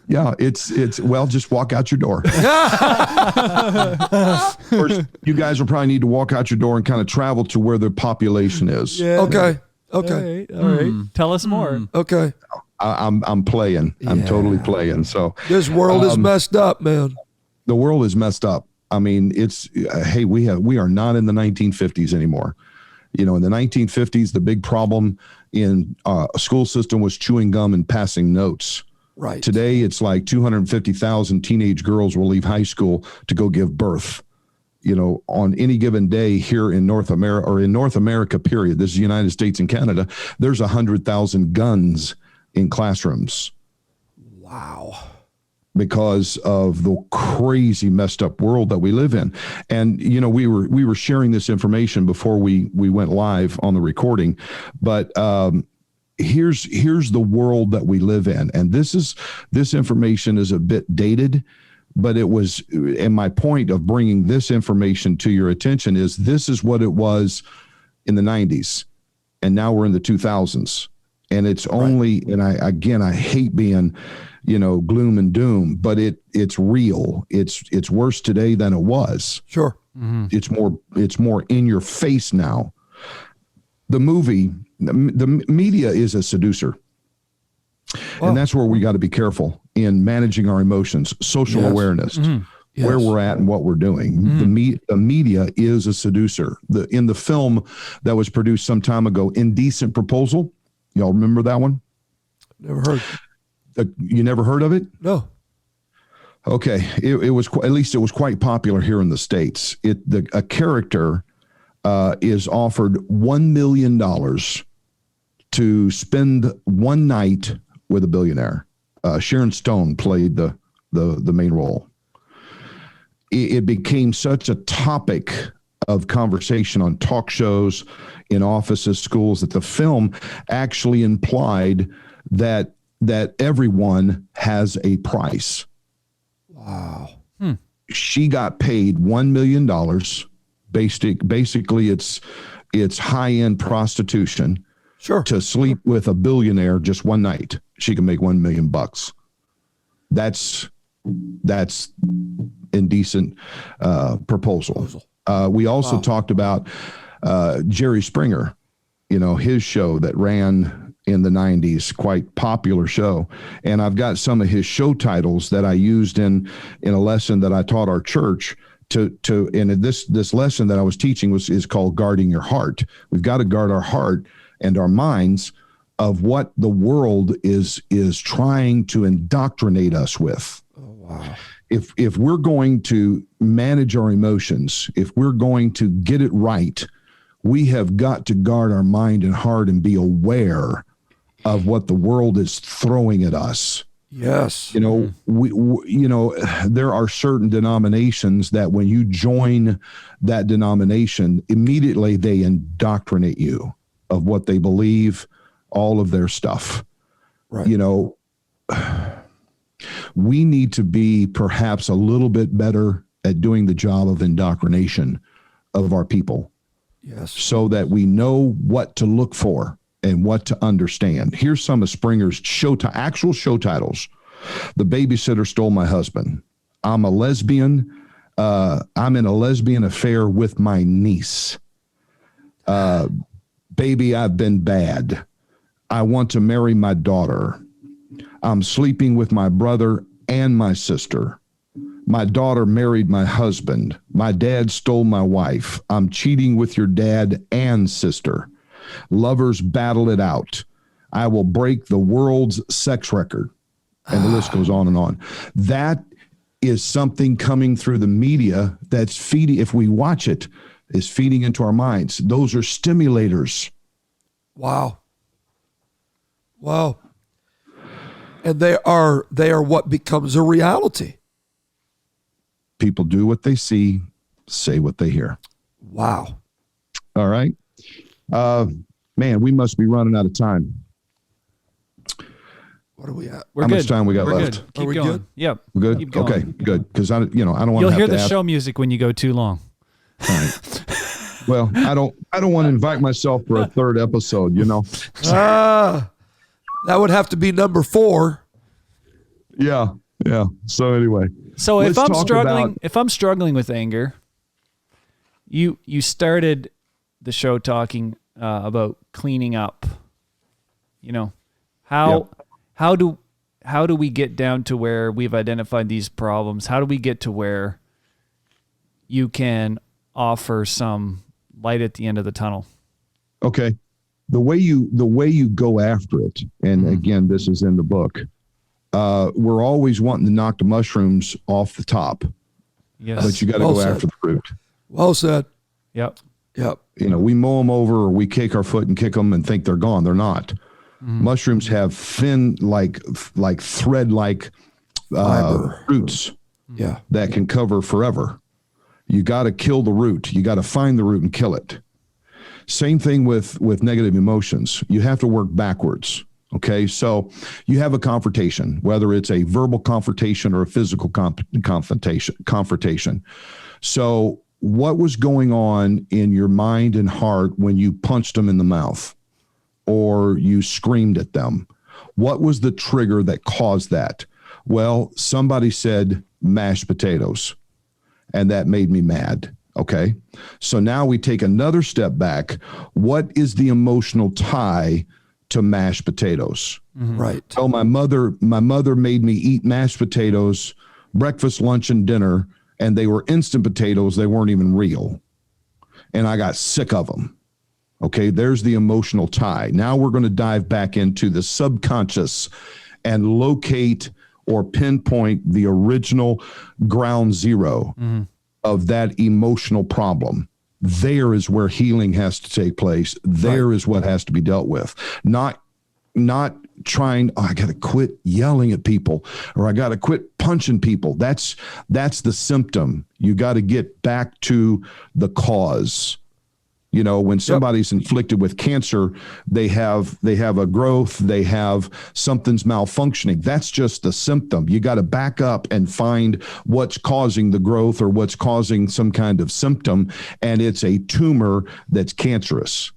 Yeah, it's well, just walk out your door. First, you guys will probably need to walk out your door and kind of travel to where the population is. Okay. Okay. All right. Tell us more. Okay. I'm playing. I'm totally playing. So This world is messed up, man. the world is messed up. I mean, it's hey, we are not in the 1950s anymore. In the 1950s, the big problem in a school system was chewing gum and passing notes. Right. Today, it's like 250,000 teenage girls will leave high school to go give birth. On any given day here in North America, period. This is the United States and Canada. There's 100,000 guns in classrooms. Wow. Because of the crazy messed up world that we live in. And, we were sharing this information before we went live on the recording, but, here's the world that we live in. And this information is a bit dated, but it was, and my point of bringing this information to your attention is this is what it was in the 90s. And now we're in the 2000s. And it's only, and I hate being, gloom and doom, but it's real. It's worse today than it was. Sure. It's more in your face now. The media is a seducer. And that's where we got to be careful in managing our emotions, social awareness, where we're at and what we're doing. The media is a seducer. In the film that was produced some time ago, Indecent Proposal, y'all remember that one? Never heard. You never heard of it? No. Okay. It was, at least it was quite popular here in the States. A character is offered $1 million to spend one night with a billionaire. Sharon Stone played the main role. It became such a topic of conversation on talk shows, in offices, schools, that the film actually implied that everyone has a price. Wow. She got paid $1 million. Basically, it's high-end prostitution. Sure. To sleep with a billionaire just one night. She can make $1 million. That's indecent proposal. We also talked about Jerry Springer, his show that ran in the 90s, quite popular show. And I've got some of his show titles that I used in a lesson that I taught our church and this lesson that I was teaching is called Guarding Your Heart. We've got to guard our heart and our minds of what the world is trying to indoctrinate us with. Oh, wow. If we're going to manage our emotions, if we're going to get it right, we have got to guard our mind and heart and be aware of what the world is throwing at us. Yes. There are certain denominations that when you join that denomination, immediately they indoctrinate you of what they believe, all of their stuff. Right. We need to be perhaps a little bit better at doing the job of indoctrination of our people. Yes. So that we know what to look for and what to understand. Here's some of Springer's actual show titles. The Babysitter Stole My Husband. I'm a Lesbian. I'm in a lesbian affair with my niece. Baby, I've been bad. I want to marry my daughter. I'm sleeping with my brother and my sister. My daughter married my husband. My dad stole my wife. I'm cheating with your dad and sister. Lovers battle it out. I will break the world's sex record. And the list goes on and on. That is something coming through the media that's feeding, if we watch it, is feeding into our minds. Those are stimulators. Wow. Wow. And they are what becomes a reality. People do what they see, say what they hear. Wow. All right. Man, we must be running out of time. What are we at? We're How good. much time we got We're left? Good. Keep we going. good? Yep. We're good? Keep going. Okay, good. Because I don't want to You'll have hear to the ask. show music when you go too long. All right. Well, I don't want to invite myself for a third episode, That would have to be number 4. Yeah. So anyway. So Let's if I'm talk struggling, about- if I'm struggling with anger, you started the show talking about cleaning up. How do we get down to where we've identified these problems? How do we get to where you can offer some light at the end of the tunnel? Okay. The way you go after it, and again, this is in the book. We're always wanting to knock the mushrooms off the top, Yes. but you got to Well go said. after the root. Well said. Yep. Yep. We mow them over, or we kick our foot and kick them and think they're gone. They're not. Mushrooms have thin, like thread-like Fiber. roots Yeah. that can cover forever. You got to kill the root. You got to find the root and kill it. Same thing with negative emotions. You have to work backwards. Okay, so you have a confrontation, whether it's a verbal confrontation or a physical confrontation. So what was going on in your mind and heart when you punched them in the mouth or you screamed at them? What was the trigger that caused that? Well, somebody said mashed potatoes, and that made me mad. Okay, so now we take another step back. What is the emotional tie to mashed potatoes? Right. Oh, my mother made me eat mashed potatoes, breakfast, lunch, and dinner, and they were instant potatoes. They weren't even real. And I got sick of them. Okay, there's the emotional tie. Now we're going to dive back into the subconscious and locate or pinpoint the original ground zero of that emotional problem. There is where healing has to take place. There is what has to be dealt with. Not trying, I got to quit yelling at people, or I got to quit punching people. That's the symptom. You got to get back to the cause. When somebody's inflicted with cancer, they have a growth, they have something's malfunctioning. That's just the symptom. You got to back up and find what's causing the growth or what's causing some kind of symptom. And it's a tumor that's cancerous.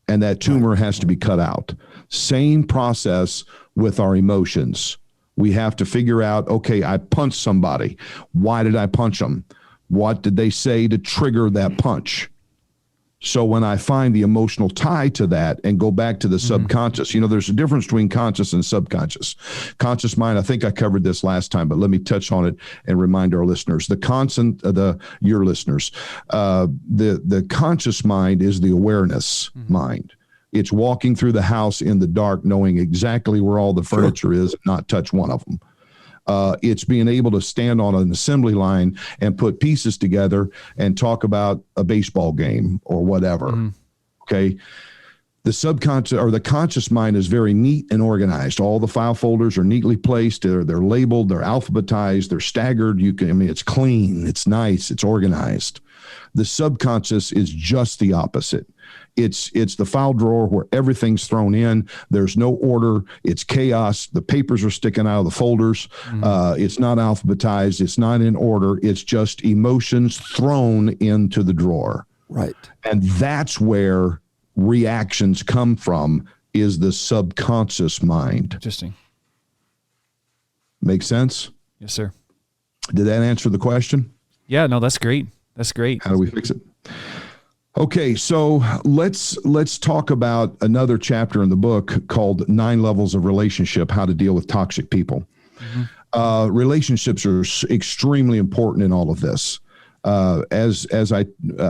And that tumor has to be cut out. Same process with our emotions. We have to figure out, okay, I punched somebody. Why did I punch them? What did they say to trigger that punch? So when I find the emotional tie to that and go back to the subconscious, there's a difference between conscious and subconscious. Conscious mind, I think I covered this last time, but let me touch on it and remind our listeners. The conscious mind is the awareness mind. It's walking through the house in the dark, knowing exactly where all the furniture is, and not touch one of them. It's being able to stand on an assembly line and put pieces together and talk about a baseball game or whatever. Okay. The subconscious or the conscious mind is very neat and organized. All the file folders are neatly placed. They're labeled, they're alphabetized, they're staggered. It's clean, it's nice, it's organized. The subconscious is just the opposite. It's the file drawer where everything's thrown in. There's no order. It's chaos. The papers are sticking out of the folders. It's not alphabetized. It's not in order. It's just emotions thrown into the drawer. Right. And that's where reactions come from, is the subconscious mind. Interesting. Make sense? Yes, sir. Did that answer the question? Yeah, no, that's great. That's great. How do we fix it? Okay, so let's talk about another chapter in the book called 9 Levels of Relationship, How to Deal with Toxic People. Relationships are extremely important in all of this. As I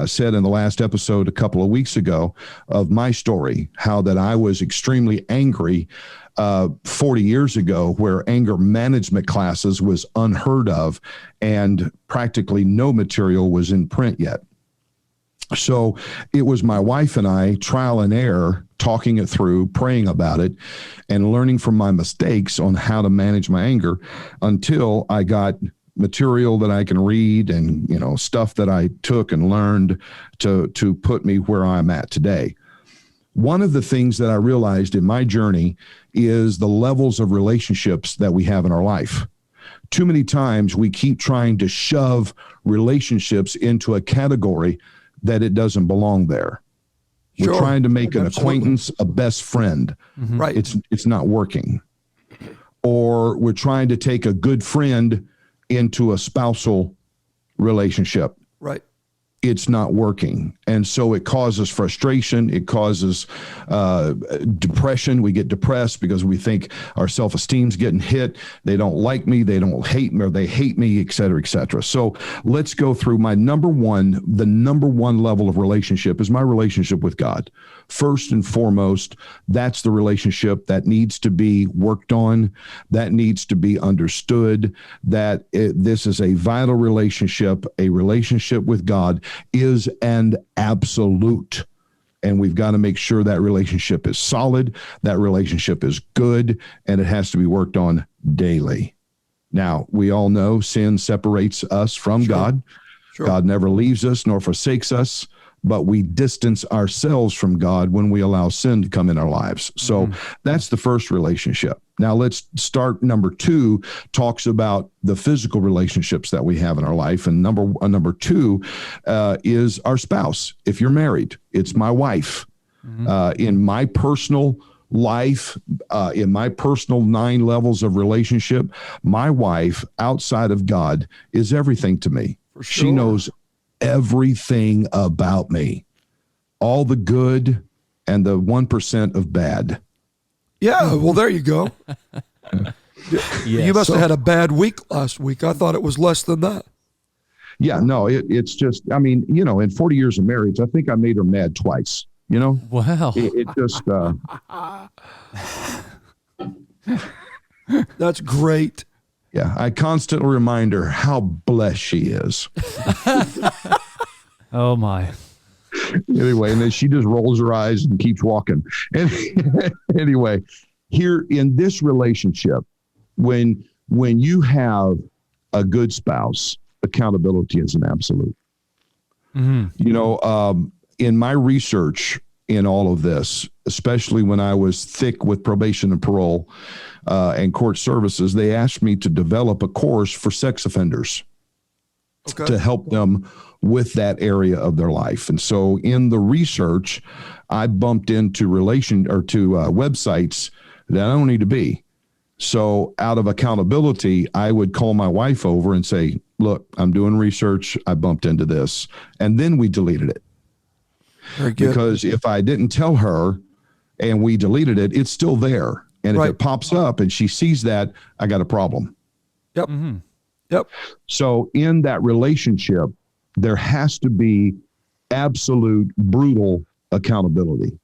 said in the last episode a couple of weeks ago of my story, how that I was extremely angry 40 years ago, where anger management classes was unheard of and practically no material was in print yet. So it was my wife and I, trial and error, talking it through, praying about it, and learning from my mistakes on how to manage my anger until I got material that I can read and, stuff that I took and learned to put me where I'm at today. One of the things that I realized in my journey is the levels of relationships that we have in our life. Too many times we keep trying to shove relationships into a category that it doesn't belong there. We're trying to make an acquaintance a best friend. Right. It's not working. Or we're trying to take a good friend into a spousal relationship. Right. It's not working. And so it causes frustration. It causes depression. We get depressed because we think our self-esteem's getting hit. They don't like me. They don't hate me, or they hate me, et cetera, et cetera. So let's go through the number one level of relationship is my relationship with God. First and foremost, that's the relationship that needs to be worked on, that needs to be understood, that this is a vital relationship. A relationship with God is an absolute. And we've got to make sure that relationship is solid, that relationship is good, and it has to be worked on daily. Now, we all know sin separates us from God. God never leaves us nor forsakes us, but we distance ourselves from God when we allow sin to come in our lives. So that's the first relationship. Now let's start. Number 2 talks about the physical relationships that we have in our life. And number 2 is our spouse. If you're married, it's my wife. In my personal life, in my personal 9 levels of relationship, my wife outside of God is everything to me. She knows everything about me, all the good and the 1% of bad. Yeah, well, there you go. You must have had a bad week last week. I thought it was less than that. Yeah, no, it's just, in 40 years of marriage, I think I made her mad twice, Wow. It just, That's great. yeah, I constantly remind her how blessed she is. Oh my. Anyway, and then she just rolls her eyes and keeps walking. And anyway, here in this relationship, when you have a good spouse, accountability is an absolute. In my research in all of this, especially when I was thick with probation and parole and court services, they asked me to develop a course for sex offenders to help them with that area of their life. And so in the research, I bumped into websites that I don't need to be. So out of accountability, I would call my wife over and say, look, I'm doing research. I bumped into this. And then we deleted it. Very good. Because if I didn't tell her and we deleted it, it's still there. And if it pops up and she sees that, I got a problem. Yep. Yep. So in that relationship, there has to be absolute brutal accountability,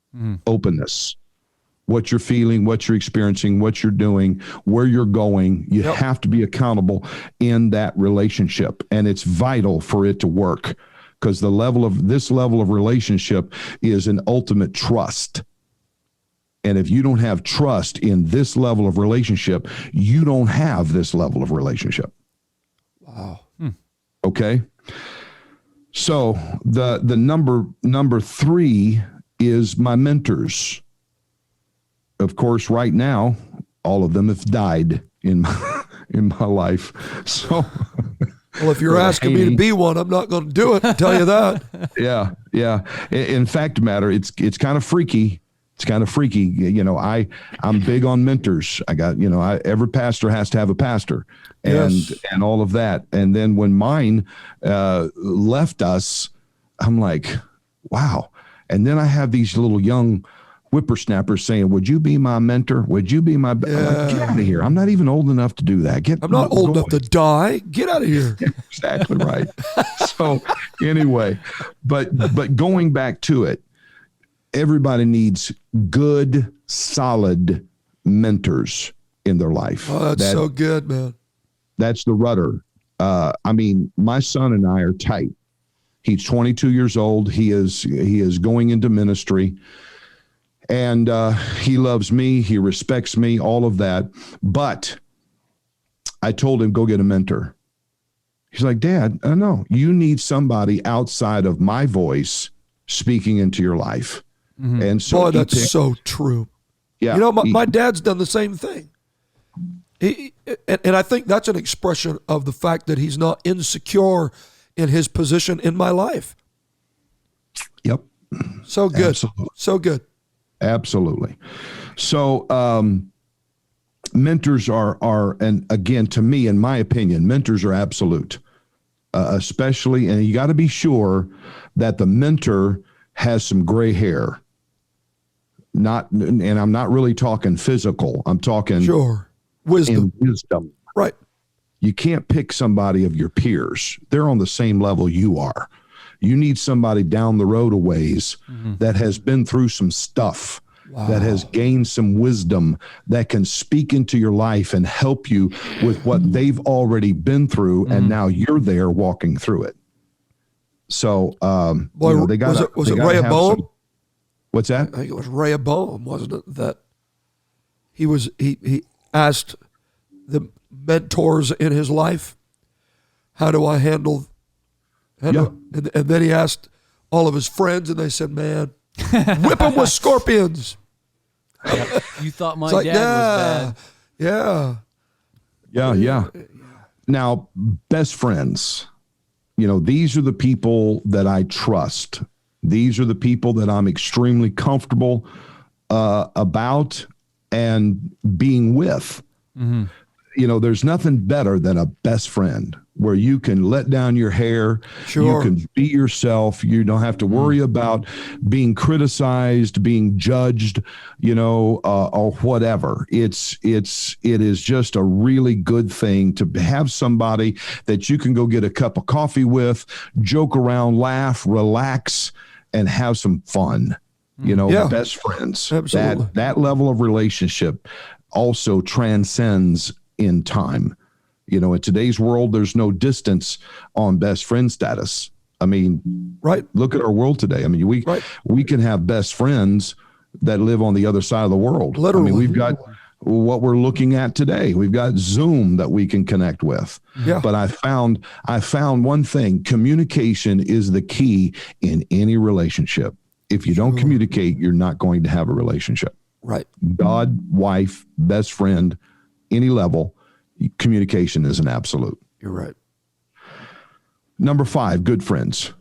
openness, what you're feeling, what you're experiencing, what you're doing, where you're going. You have to be accountable in that relationship. And it's vital for it to work, because this level of relationship is an ultimate trust. And if you don't have trust in this level of relationship, you don't have this level of relationship. Wow. Okay. So the number 3 is my mentors. Of course, right now, all of them have died in my life. So, well, if you're asking me to be one, I'm not going to do it. I'll tell you that. Yeah. In fact, matter, it's kind of freaky It's kind of freaky. I'm big on mentors. I got, every pastor has to have a pastor and all of that. And then when mine left us, I'm like, wow. And then I have these little young whippersnappers saying, would you be my mentor? Would you be my, I'm like, get out of here. I'm not even old enough to do that. I'm not old enough to die. Get out of here. Exactly right. So anyway, but going back to it, everybody needs good, solid mentors in their life. Oh, that's so good, man. That's the rudder. My son and I are tight. He's 22 years old. He is going into ministry, and he loves me. He respects me, all of that. But I told him, go get a mentor. He's like, Dad, no, you need somebody outside of my voice speaking into your life. Mm-hmm. And so, boy, that's so true. Yeah, my dad's done the same thing. And I think that's an expression of the fact that he's not insecure in his position in my life. Yep. So good. Absolutely. So good. Absolutely. So mentors are, and again, to me, in my opinion, mentors are absolute, especially, and you got to be sure that the mentor has some gray hair. And I'm not really talking physical. I'm talking wisdom. Right. You can't pick somebody of your peers. They're on the same level you are. You need somebody down the road a ways that has been through some stuff, that has gained some wisdom, that can speak into your life and help you with what they've already been through, and now you're there walking through it. So, they got. Was it Rehoboam? What's that? I think it was Rehoboam, wasn't it? That he asked the mentors in his life, how do I handle and then he asked all of his friends, and they said, man, whip them with scorpions. You thought my dad was bad. Yeah. Now, best friends, these are the people that I trust. These are the people that I'm extremely comfortable about and being with. Mm-hmm. There's nothing better than a best friend where you can let down your hair. You can be yourself. You don't have to worry about being criticized, being judged, or whatever. It is just a really good thing to have somebody that you can go get a cup of coffee with, joke around, laugh, relax, and have some fun. Best friends. Absolutely. That level of relationship also transcends in time. In today's world, there's no distance on best friend status. Look at our world today. We can have best friends that live on the other side of the world. Literally. We've got what we're looking at today. We've got Zoom that we can connect with. Yeah. But I found one thing: communication is the key in any relationship. If you don't communicate, you're not going to have a relationship. Right. God, wife, best friend, any level, communication is an absolute. You're right. Number 5, good friends.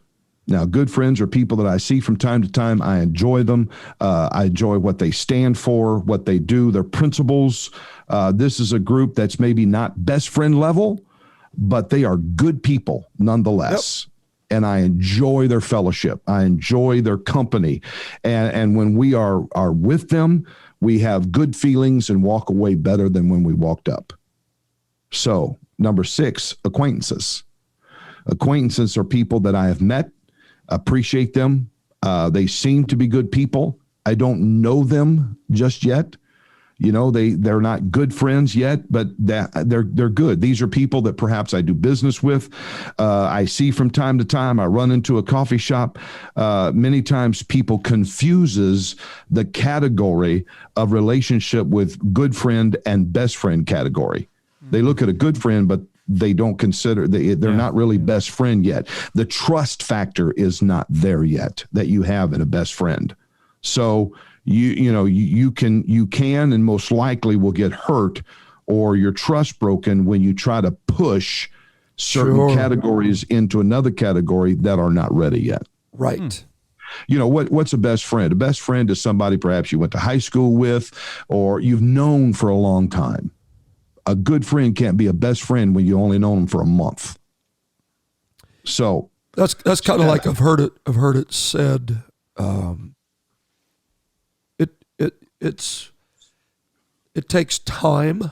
Now, good friends are people that I see from time to time. I enjoy them. I enjoy what they stand for, what they do, their principles. This is a group that's maybe not best friend level, but they are good people nonetheless. Yep. And I enjoy their fellowship. I enjoy their company. And when we are with them, we have good feelings and walk away better than when we walked up. So, number 6, acquaintances. Acquaintances are people that I have met, appreciate them. They seem to be good people. I don't know them just yet. They're not good friends yet, but they're good. These are people that perhaps I do business with. I see from time to time. I run into a coffee shop. Many times people confuses the category of relationship with good friend and best friend category. They look at a good friend, but they don't consider they're not really best friend yet. The trust factor is not there yet that you have in a best friend. So you can and most likely will get hurt or your trust broken when you try to push certain categories into another category that are not ready yet. Right. what's a best friend? A best friend is somebody perhaps you went to high school with or you've known for a long time. A good friend can't be a best friend when you only known them for a month. So that's kind of like I've heard it said. It takes time.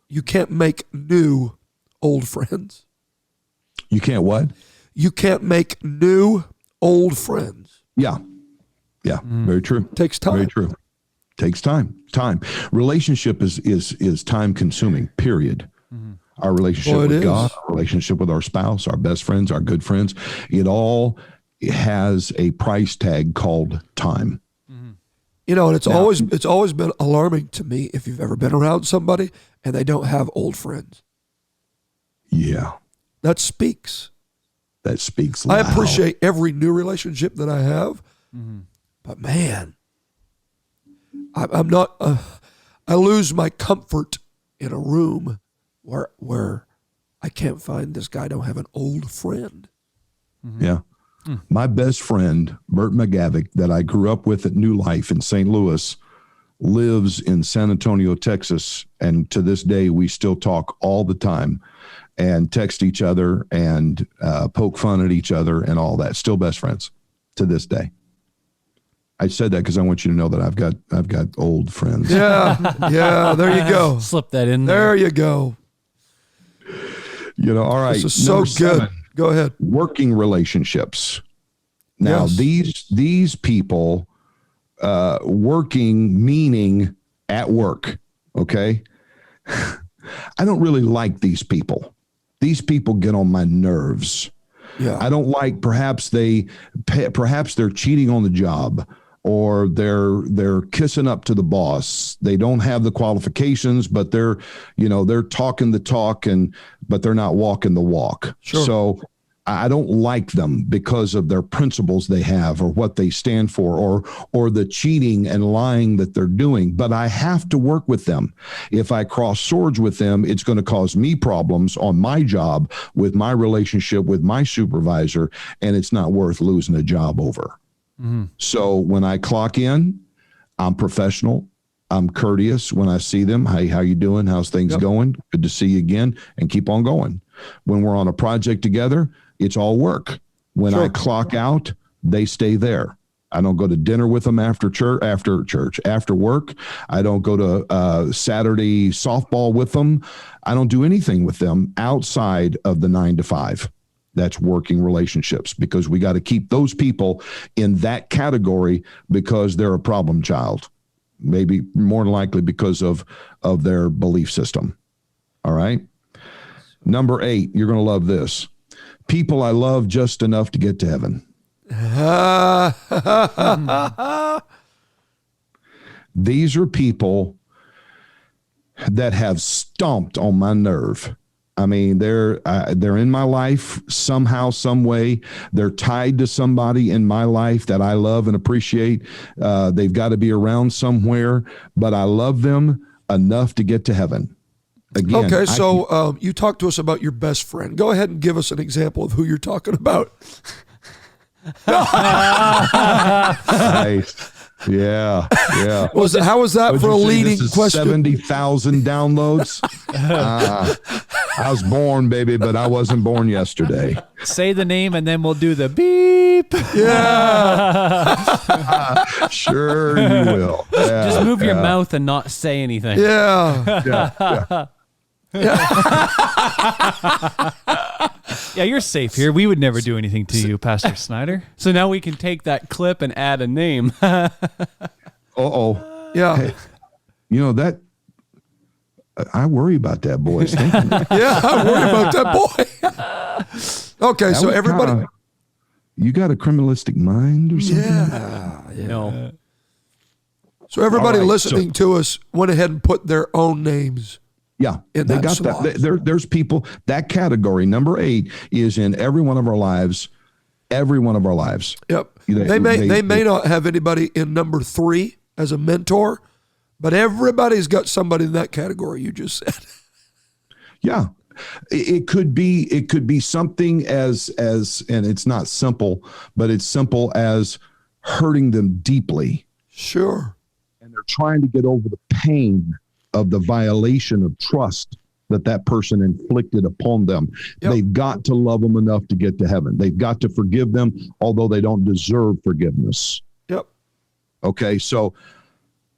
You can't make new old friends. You can't what? You can't make new old friends. Yeah. Very true. Takes time. Very true. Takes time. Relationship is time consuming, period. Our relationship with God, our relationship with our spouse, our best friends, our good friends, it all has a price tag called time. And it's always been alarming to me if you've ever been around somebody and they don't have old friends. Yeah. That speaks. That speaks loud. I appreciate every new relationship that I have, but man, I'm not. I lose my comfort in a room where I can't find this guy. Don't have an old friend. Yeah. My best friend, Bert McGavick, that I grew up with at New Life in St. Louis, lives in San Antonio, Texas. And to this day, we still talk all the time and text each other and poke fun at each other and all that. Still best friends to this day. I said that because I want you to know that I've got old friends. Yeah, there you go. Slip that in there. There you go. All right. This is so good. 7, Go ahead. working relationships. Now, Yes. these people, working meaning at work, okay? I don't really like these people. These people get on my nerves. Yeah. I don't like perhaps they're cheating on the job or they're kissing up to the boss. They don't have the qualifications, but they're talking the talk but they're not walking the walk. Sure. So I don't like them because of their principles they have or what they stand for or the cheating and lying that they're doing. But I have to work with them. If I cross swords with them, it's going to cause me problems on my job with my relationship with my supervisor, and it's not worth losing a job over. So when I clock in, I'm professional. I'm courteous when I see them. Hey, how you doing? How's things going? Good to see you again, and keep on going. When we're on a project together, it's all work. When I clock out, they stay there. I don't go to dinner with them after work. I don't go to Saturday softball with them. I don't do anything with them outside of the 9 to 5. That's working relationships, because we got to keep those people in that category because they're a problem child, maybe more than likely because of their belief system. All right. Number 8, you're going to love this. People I love just enough to get to heaven. These are people that have stomped on my nerve. I mean, they're in my life somehow, some way. They're tied to somebody in my life that I love and appreciate. They've got to be around somewhere, but I love them enough to get to heaven. Again, Okay, so you talked to us about your best friend. Go ahead and give us an example of who you're talking about. Nice. Yeah. How was that for a leading question? 70,000 downloads. I was born, baby, but I wasn't born yesterday. Say the name and then we'll do the beep. Yeah. Sure you will. Yeah, Just move your mouth and not say anything. Yeah. Yeah, you're safe here. We would never do anything to you, Pastor Snyder. So now we can take that clip and add a name. Uh-oh. Yeah. Hey, that I worry about that boy's thinking. Yeah, I worry about that boy. Okay, so everybody. You got a criminalistic mind or something? Yeah. No. So everybody All right, listening to us went ahead and put their own names. Yeah, In they that got slot. that. There's people, that category, number 8, is in every one of our lives. Every one of our lives. Yep. They may not have anybody in number 3 as a mentor, but everybody's got somebody in that category you just said. Yeah. It could be something as and it's not simple, but it's simple as hurting them deeply. Sure. And they're trying to get over the pain of the violation of trust that person inflicted upon them. Yep. They've got to love them enough to get to heaven. They've got to forgive them, although they don't deserve forgiveness. Yep. Okay, so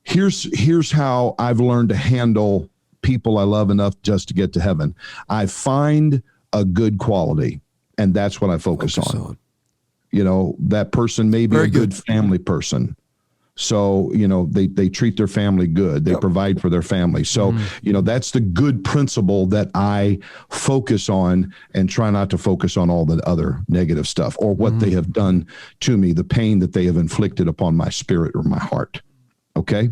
here's how I've learned to handle people I love enough just to get to heaven. I find a good quality, and that's what I focus on. You know, that person may be Very a good family person. So, you know, they treat their family good. They provide for their family. So, you know, that's the good principle that I focus on and try not to focus on all the other negative stuff or what they have done to me, the pain that they have inflicted upon my spirit or my heart. Okay.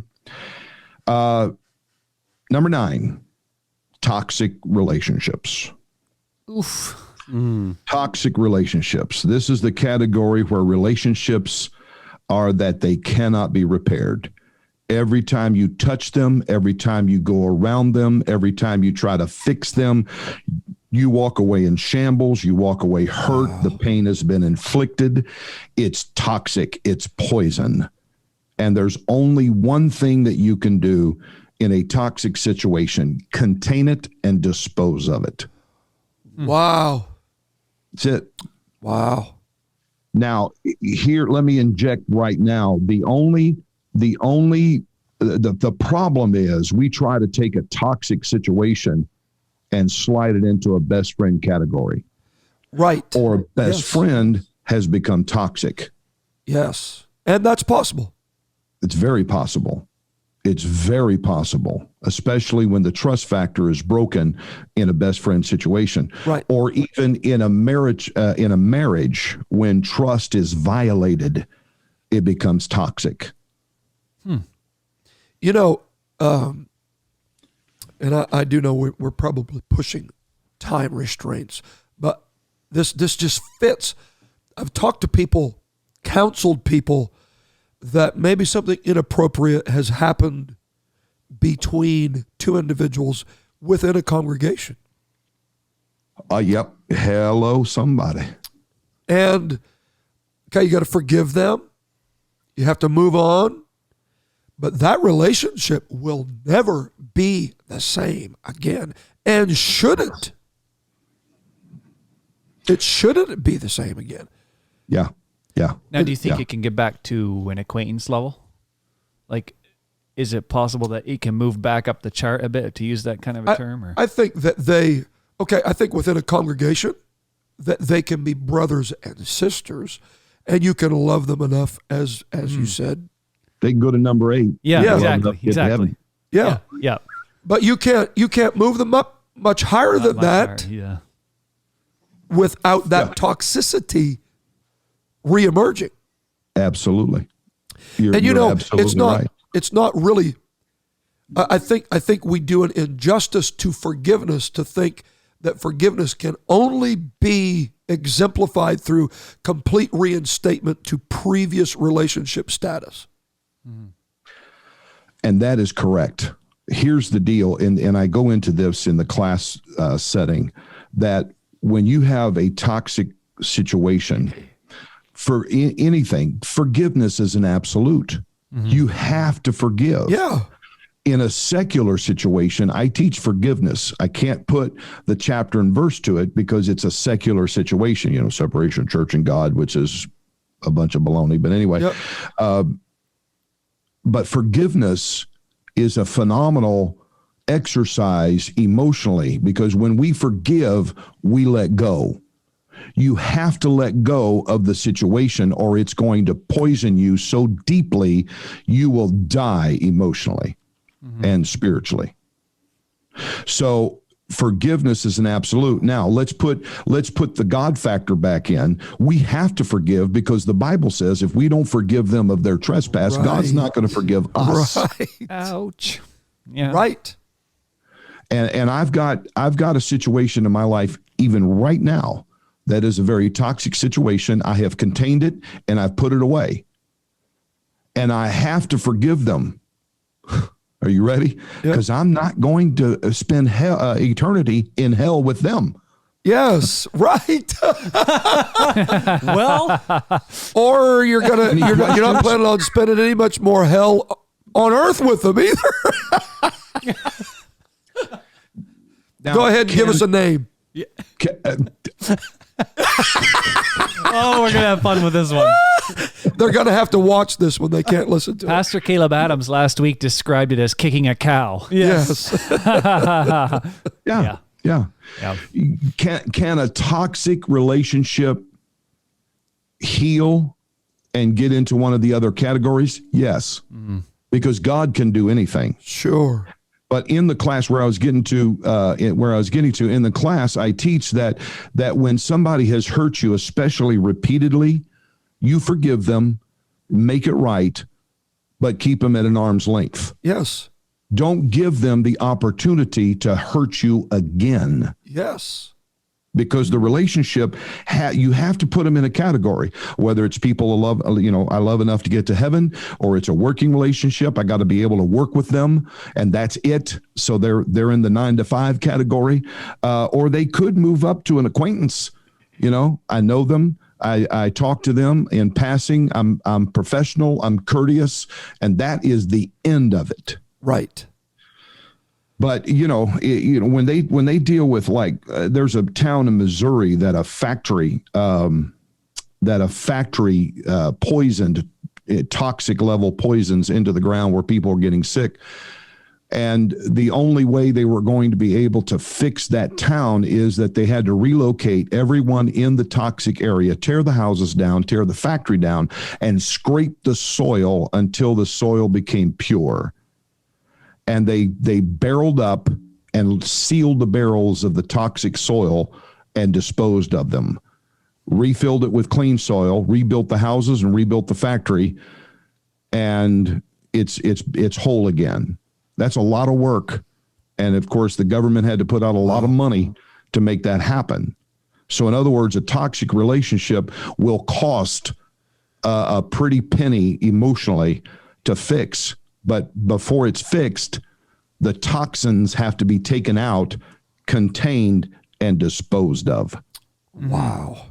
Number 9, toxic relationships. Oof. Toxic relationships. This is the category where relationships are that they cannot be repaired. Every time you touch them, every time you go around them, every time you try to fix them, you walk away in shambles, you walk away hurt, the pain has been inflicted. It's toxic, it's poison. And there's only one thing that you can do in a toxic situation: contain it and dispose of it. Wow. That's it. Wow. Now, here, let me inject right now. The problem is we try to take a toxic situation and slide it into a best friend category. Right. Or best friend has become toxic. Yes. And that's possible. It's very possible. It's very possible, especially when the trust factor is broken in a best friend situation, right? Or even in a marriage. When trust is violated, it becomes toxic. You know, and I do know we're probably pushing time restraints, but this just fits. I've talked to people, counseled people, that maybe something inappropriate has happened between two individuals within a congregation. Yep. Hello, somebody. And, okay, you got to forgive them. You have to move on. But that relationship will never be the same again, and shouldn't. It shouldn't be the same again. Yeah. Yeah. Now, do you think it can get back to an acquaintance level? Like, is it possible that it can move back up the chart a bit, to use that kind of a term? Or? I think that I think within a congregation that they can be brothers and sisters, and you can love them enough, as you said. They can go to number 8. Yeah, exactly. Yeah. Yeah. But you can't move them up much higher than that without that toxicity reemerging. Absolutely. And you know, right. It's not really, I think we do an injustice to forgiveness to think that forgiveness can only be exemplified through complete reinstatement to previous relationship status. And that is correct. Here's the deal, and I go into this in the class setting, that when you have a toxic situation, for anything, forgiveness is an absolute. You have to forgive. Yeah. In a secular situation, I teach forgiveness. I can't put the chapter and verse to it because it's a secular situation, you know, separation of church and God, which is a bunch of baloney. But anyway, but forgiveness is a phenomenal exercise emotionally, because when we forgive, we let go. You have to let go of the situation, or it's going to poison you so deeply you will die emotionally and spiritually. So forgiveness is an absolute. Now let's put the God factor back in. We have to forgive, because the Bible says if we don't forgive them of their trespass, God's not going to forgive us. Right. Ouch. Yeah. Right. And I've got a situation in my life even right now that is a very toxic situation. I have contained it and I've put it away. And I have to forgive them. Are you ready? Because I'm not going to spend eternity in hell with them. Yes, right. Well, Or you're not planning on spending any much more hell on earth with them either. Now, Go ahead and give us a name. oh, we're gonna have fun with this one. They're going to have to watch this when they can't listen to it. Pastor Caleb Adams last week described it as kicking a cow. Yes. Yeah. Can a toxic relationship heal and get into one of the other categories? Yes, because God can do anything. Sure. But in the class where I was getting to, in the class, I teach that when somebody has hurt you, especially repeatedly, you forgive them, make it right, but keep them at an arm's length. Yes. Don't give them the opportunity to hurt you again. Yes. Because the relationship, you have to put them in a category, whether it's people I love enough to get to heaven, or it's a working relationship. I got to be able to work with them, and that's it. So they're in the 9 to 5 category, or they could move up to an acquaintance. I know them. I talk to them in passing. I'm professional. I'm courteous, and that is the end of it. Right. But when they deal with there's a town in Missouri that a factory poisoned toxic level poisons into the ground where people are getting sick. And the only way they were going to be able to fix that town is that they had to relocate everyone in the toxic area, tear the houses down, tear the factory down, and scrape the soil until the soil became pure. And they barreled up and sealed the barrels of the toxic soil and disposed of them, refilled it with clean soil, rebuilt the houses and rebuilt the factory, and it's whole again. That's a lot of work. And of course, the government had to put out a lot of money to make that happen. So in other words, a toxic relationship will cost a pretty penny emotionally to fix. But before it's fixed, the toxins have to be taken out, contained, and disposed of. Wow.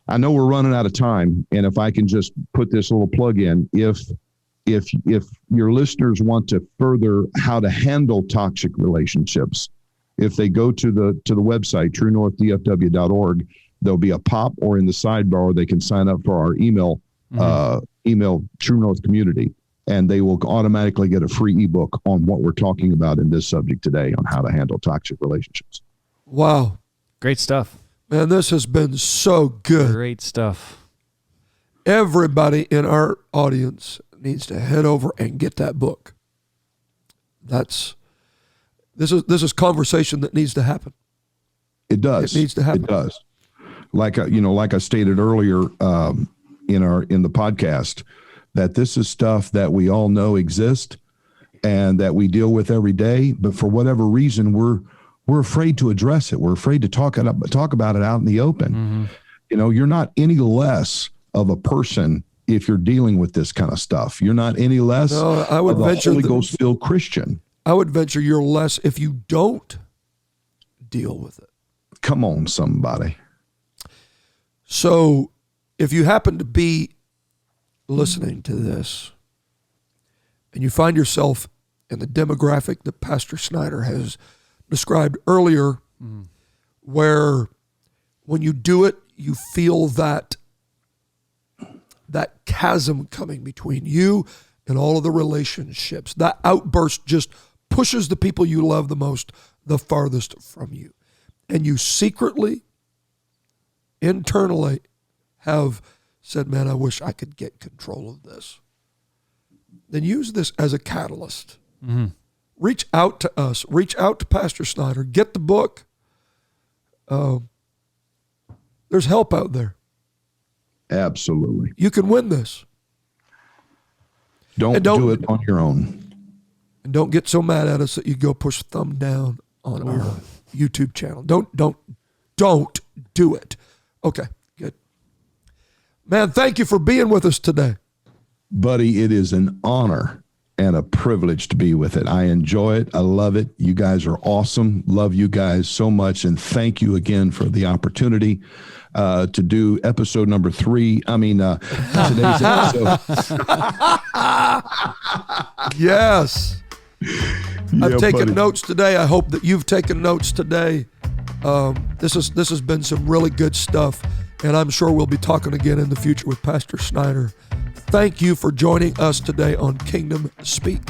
I know we're running out of time. And if I can just put this little plug in, if your listeners want to further how to handle toxic relationships, if they go to the website, truenorthdfw.org, there'll be a pop, or in the sidebar, they can sign up for our email True North community, and they will automatically get a free ebook on what we're talking about in this subject today on how to handle toxic relationships. Wow. Great stuff. Man, this has been so good. Great stuff. Everybody in our audience needs to head over and get that book. This is conversation that needs to happen. It does. It needs to happen. It does. Like I stated earlier in the podcast, that this is stuff that we all know exists and that we deal with every day, but for whatever reason we're afraid to address it. We're afraid to talk about it out in the open. Mm-hmm. You're not any less of a person if you're dealing with this kind of stuff. You're not any less of a Holy Ghost-filled Christian. I would venture you're less if you don't deal with it. Come on, somebody. So if you happen to be listening to this and you find yourself in the demographic that Pastor Snyder has described earlier, where when you do it, you feel that chasm coming between you and all of the relationships. That outburst just pushes the people you love the most the farthest from you. And you secretly, internally have said, man, I wish I could get control of this. Then use this as a catalyst. Mm-hmm. Reach out to us. Reach out to Pastor Snyder. Get the book. There's help out there. Absolutely. You can win this. Don't do it on your own. And don't get so mad at us that you go push thumb down on our YouTube channel. Don't do it. Okay, good. Man, thank you for being with us today. Buddy, it is an honor and a privilege to be with it. I enjoy it. I love it. You guys are awesome. Love you guys so much. And thank you again for the opportunity to do episode number 3. Today's episode. Yes. I've taken notes today. I hope that you've taken notes today. This has been some really good stuff, and I'm sure we'll be talking again in the future with Pastor Snyder. Thank you for joining us today on Kingdom Speak.